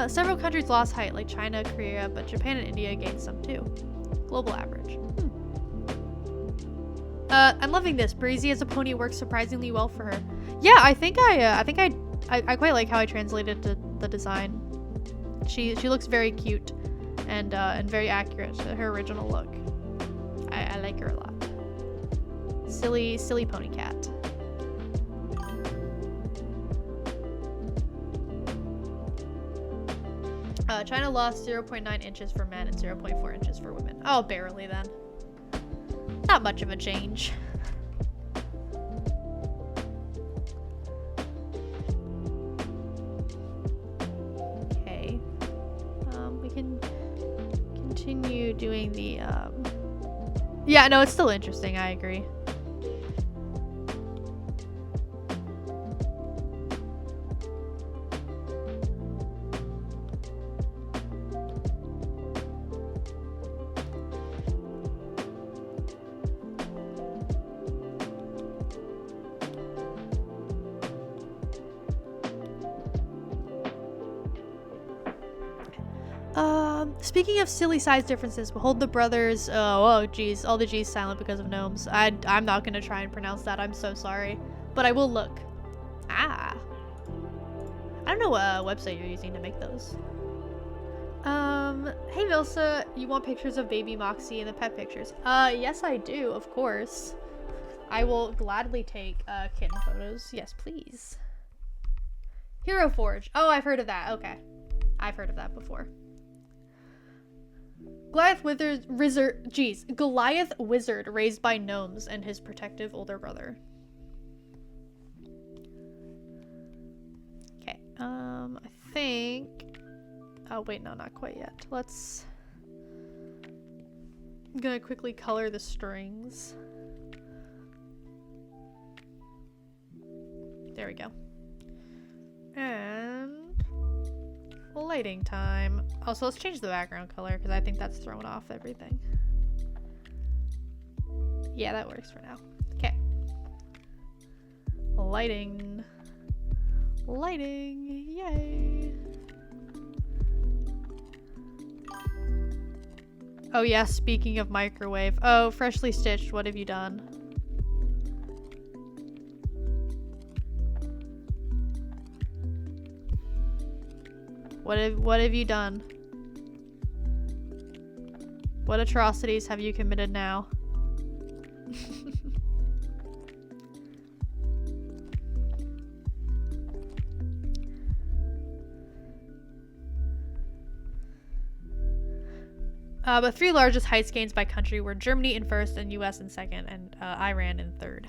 Several countries lost height, like China, Korea, but Japan and India gained some too. Global average. I'm loving this. Breezy as a pony works surprisingly well for her. Yeah, I think I quite like how I translated the design. She looks very cute and very accurate to her original look. I like her a lot. Silly pony cat. China lost 0.9 inches for men and 0.4 inches for women. Oh, barely then. Not much of a change. Okay. We can continue doing the, Yeah, no, it's still interesting, I agree. Speaking of silly size differences, behold the brothers. Oh, geez, all the G's silent because of gnomes. I'm not gonna try and pronounce that. I'm so sorry, but I will look. I don't know what website you're using to make those. Hey Vilsa, you want pictures of baby Moxie and the pet pictures? Yes I do, of course. I will gladly take kitten photos. Yes, please. Hero Forge. Oh, I've heard of that. Okay, I've heard of that before. Goliath wizard raised by gnomes and his protective older brother. Okay, I think... Oh, wait, no, not quite yet. I'm gonna quickly color the strings. There we go. And... lighting time. Oh, so let's change the background color because I think that's throwing off everything. Yeah, that works for now. Okay. Lighting. Yay. Oh yeah, speaking of microwave. Oh, freshly stitched, what have you done? What have you done? What atrocities have you committed now? The 3 largest heights gains by country were Germany in first and US in second and Iran in third.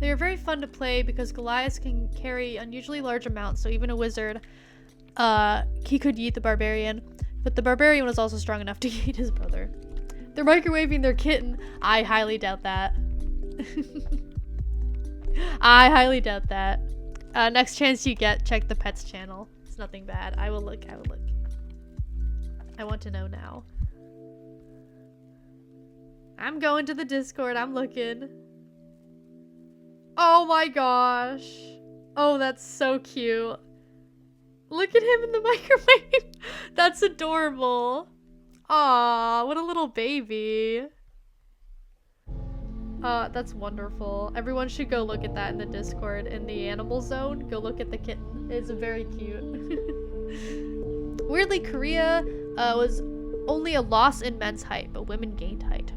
They are very fun to play because Goliath can carry unusually large amounts, so even a wizard, he could yeet the barbarian. But the barbarian was also strong enough to yeet his brother. They're microwaving their kitten. I highly doubt that. I highly doubt that. Next chance you get, check the pets channel. It's nothing bad. I will look. I want to know now. I'm going to the Discord. I'm looking. Oh my gosh. Oh, that's so cute. Look at him in the microwave. That's adorable. Aw, what a little baby. That's wonderful. Everyone should go look at that in the Discord in the animal zone. Go look at the kitten. It's very cute. Weirdly, Korea was only a loss in men's height, but women gained height.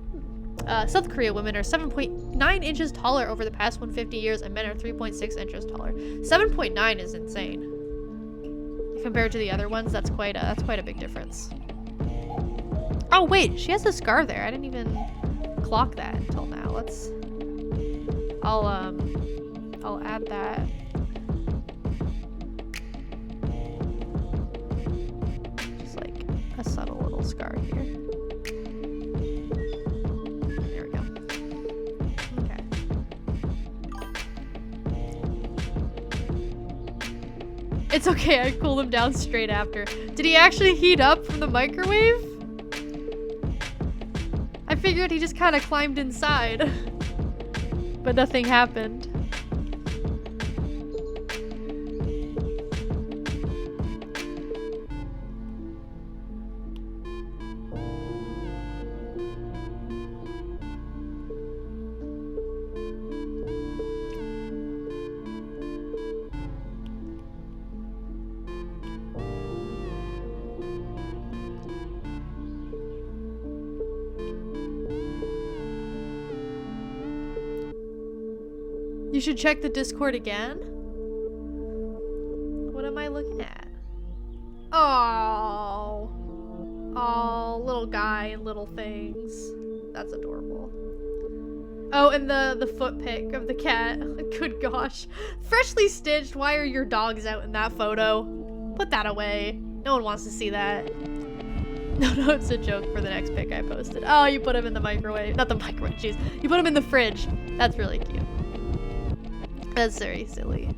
South Korea women are 7.9 inches taller over the past 150 years, and men are 3.6 inches taller. 7.9 is insane. Compared to the other ones, that's quite a big difference. Oh wait, she has a scar there. I didn't even clock that until now. I'll add that. Just like a subtle little scar here. There we go. Okay. It's okay, I cooled him down straight after. Did he actually heat up from the microwave? I figured he just kind of climbed inside. But nothing happened. You should check the Discord again. What am I looking at? Oh. Oh, little guy and little things. That's adorable. Oh, and the foot pic of the cat. Good gosh. Freshly stitched. Why are your dogs out in that photo? Put that away. No one wants to see that. No, it's a joke for the next pic I posted. Oh, you put him in the microwave. Not the microwave, jeez. You put him in the fridge. That's really cute. That's very silly.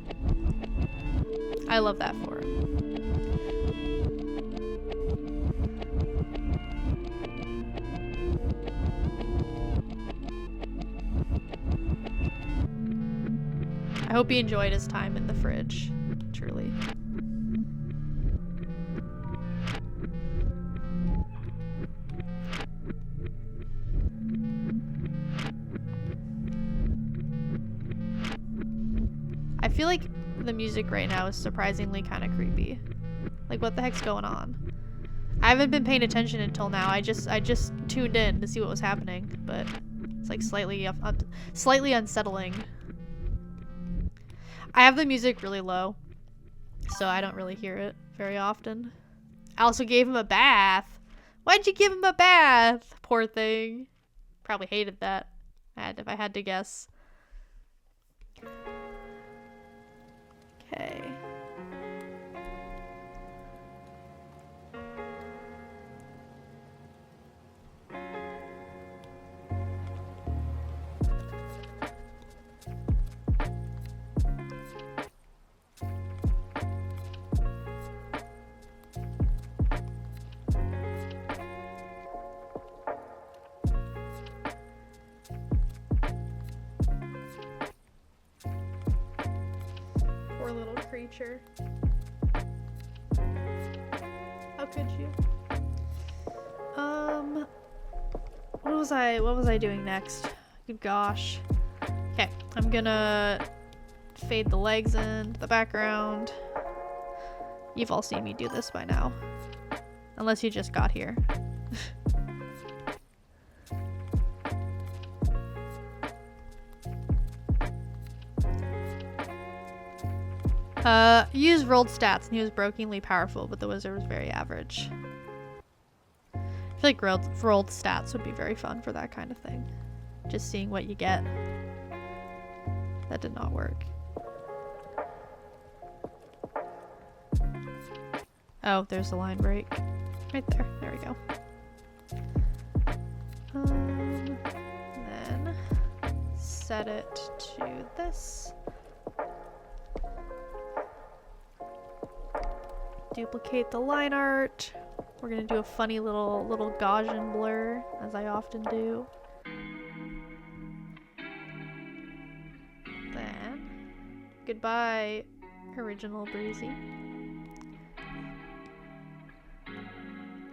I love that for him. I hope he enjoyed his time in the fridge. Truly. I feel like the music right now is surprisingly kind of creepy. Like, what the heck's going on? I haven't been paying attention until now. I just tuned in to see what was happening, but it's like slightly unsettling. I have the music really low, so I don't really hear it very often. I also gave him a bath. Why'd you give him a bath? Poor thing. Probably hated that. If I had to guess. Okay. Poor little creature. How could you? What was I doing next? Good gosh. Okay, I'm gonna fade the legs in the background. You've all seen me do this by now. Unless you just got here. He used rolled stats and he was brokenly powerful, but the wizard was very average. I feel like rolled stats would be very fun for that kind of thing. Just seeing what you get. That did not work. Oh, there's the line break. Right there. There we go. Then set it to this. Duplicate the line art. We're gonna do a funny little Gaussian blur, as I often do. Then, goodbye, original Breezy.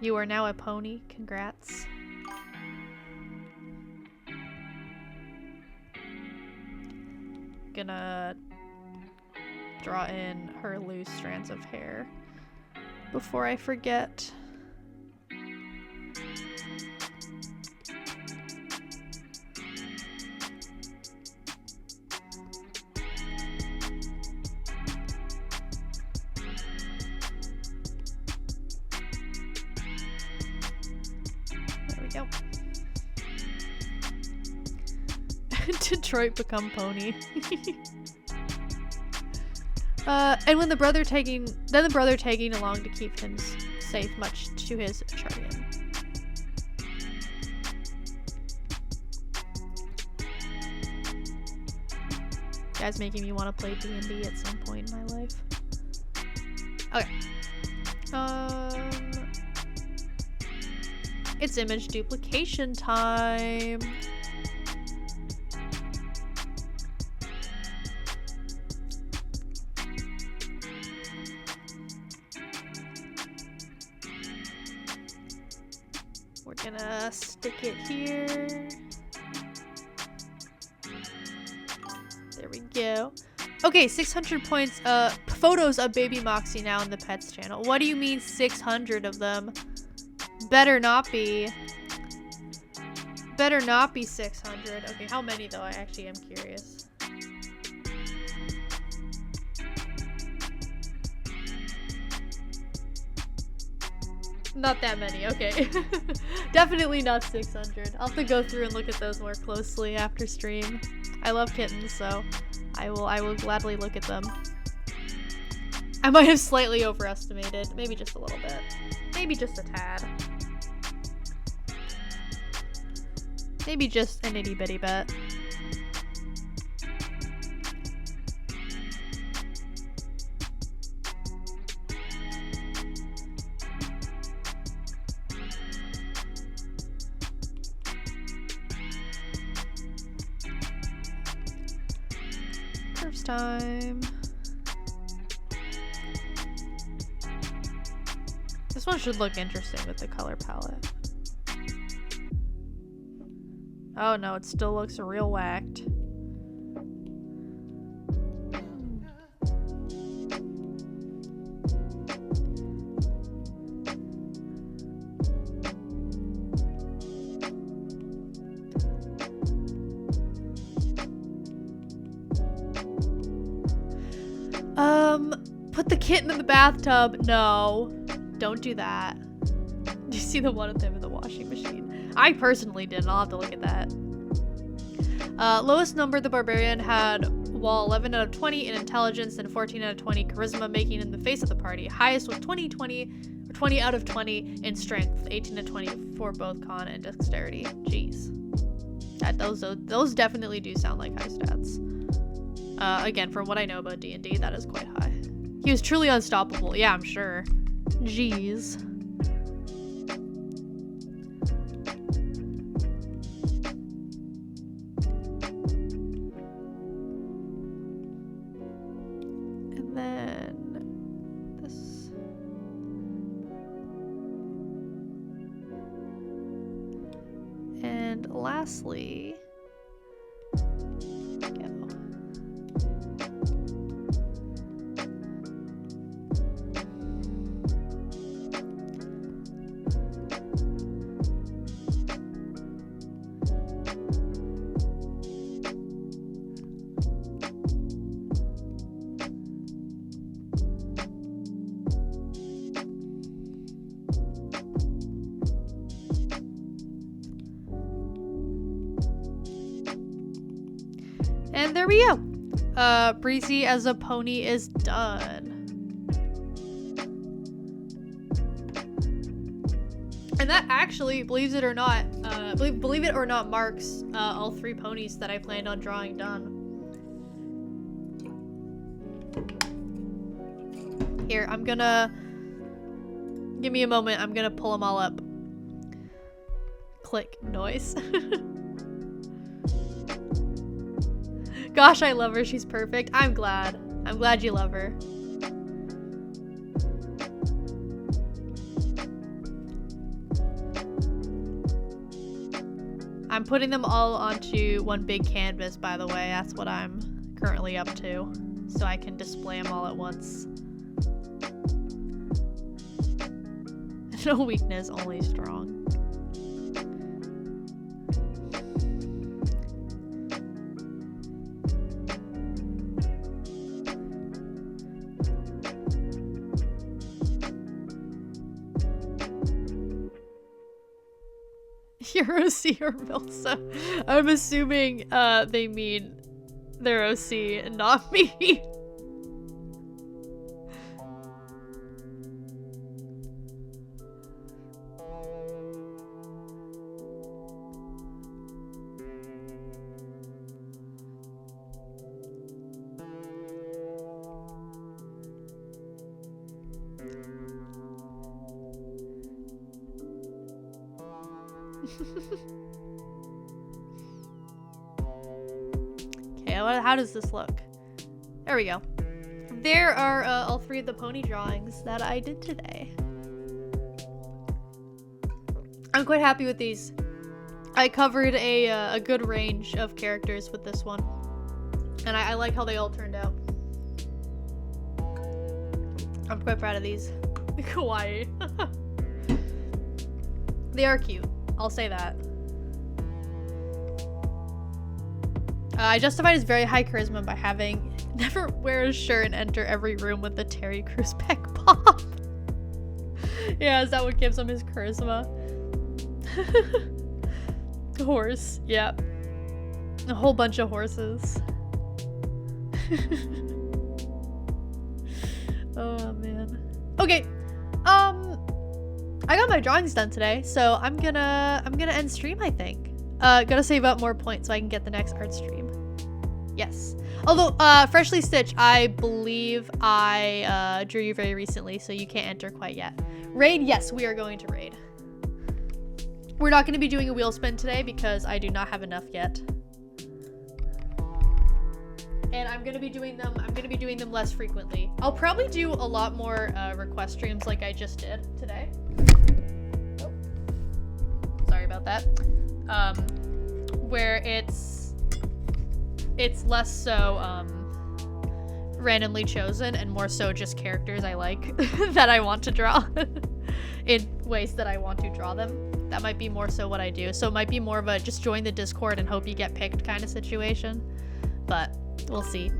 You are now a pony. Congrats. Gonna draw in her loose strands of hair before I forget. There we go. Detroit become pony. And when the brother tagging along to keep him safe, much to his chagrin. Guys making me want to play D&D at some point in my life. Okay. It's image duplication time. We're gonna stick it here. There we go. Okay, 600 points. Photos of baby Moxie now in the pets channel. What do you mean 600 of them? Better not be. Better not be 600. Okay, how many though? I actually am curious. Not that many, okay. Definitely not 600. I'll have to go through and look at those more closely after stream. I love kittens, so I will gladly look at them. I might have slightly overestimated. Maybe just a little bit. Maybe just a tad. Maybe just an itty bitty bit. First time. This one should look interesting with the color palette. Oh no, it still looks real whacked. Put the kitten in the bathtub. No, don't do that. Do you see the one of them in the washing machine? I personally didn't. I'll have to look at that. Lowest number the barbarian had wall 11 out of 20 in intelligence and 14 out of 20 charisma, making him the face of the party. Highest was 20 out of 20 in strength, 18 to 20 for both con and dexterity. Jeez. Those definitely do sound like high stats. Again, from what I know about D&D, that is quite high. He was truly unstoppable. Yeah, I'm sure. Jeez. And then this. And lastly, and there we go. Breezy as a pony is done. And that actually, believe it or not, believe it or not, marks all 3 ponies that I planned on drawing done. Here, I'm gonna... Give me a moment, I'm gonna pull them all up. Click noise. Gosh, I love her, she's perfect. I'm glad. I'm glad you love her. I'm putting them all onto one big canvas, by the way. That's what I'm currently up to. So I can display them all at once. No weakness, only strong. Your OC or Milsa. I'm assuming they mean their OC and not me. Okay, how does this look? There we go. There are all 3 of the pony drawings that I did today. I'm quite happy with these. I covered a good range of characters with this one. And I like how they all turned out. I'm quite proud of these. Kawaii. They are cute. I'll say that. I justified his very high charisma by having never wear a shirt and enter every room with the Terry Crews peck pop. Yeah, is that what gives him his charisma? Horse, yeah. A whole bunch of horses. Oh man. Okay. I got my drawings done today, so I'm gonna end stream, I think. Gotta save up more points so I can get the next art stream. Yes. Although, Freshly Stitched, I believe I drew you very recently, so you can't enter quite yet. Raid, yes, we are going to raid. We're not going to be doing a wheel spin today because I do not have enough yet. And I'm going to be doing them less frequently. I'll probably do a lot more request streams like I just did today. Oh. Sorry about that. Where it's less so randomly chosen and more so just characters I like that I want to draw in ways that I want to draw them. That might be more so what I do. So it might be more of a just join the Discord and hope you get picked kind of situation. But we'll see.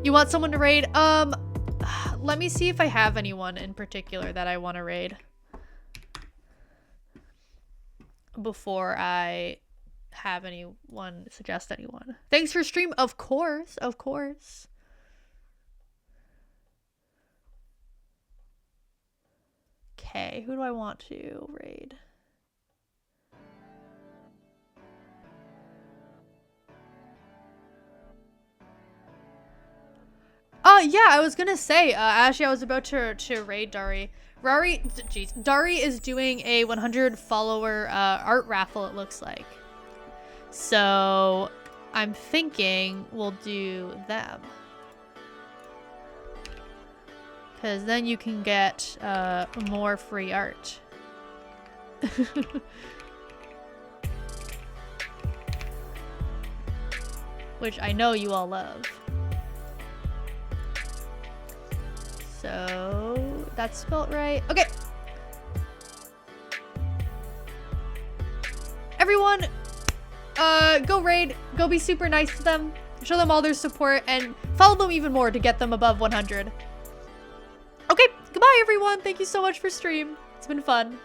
You want someone to raid? Let me see if I have anyone in particular that I want to raid before I have anyone suggest anyone. Thanks for stream. Of course. Of course. Okay, who do I want to raid? Yeah, I was gonna say, actually I was about to raid Dari. Dari is doing a 100 follower art raffle, it looks like. So I'm thinking we'll do them. Because then you can get more free art. Which I know you all love. So that's spelt right. Okay. Everyone, go raid. Go be super nice to them. Show them all their support and follow them even more to get them above 100. Okay, goodbye everyone. Thank you so much for stream. It's been fun.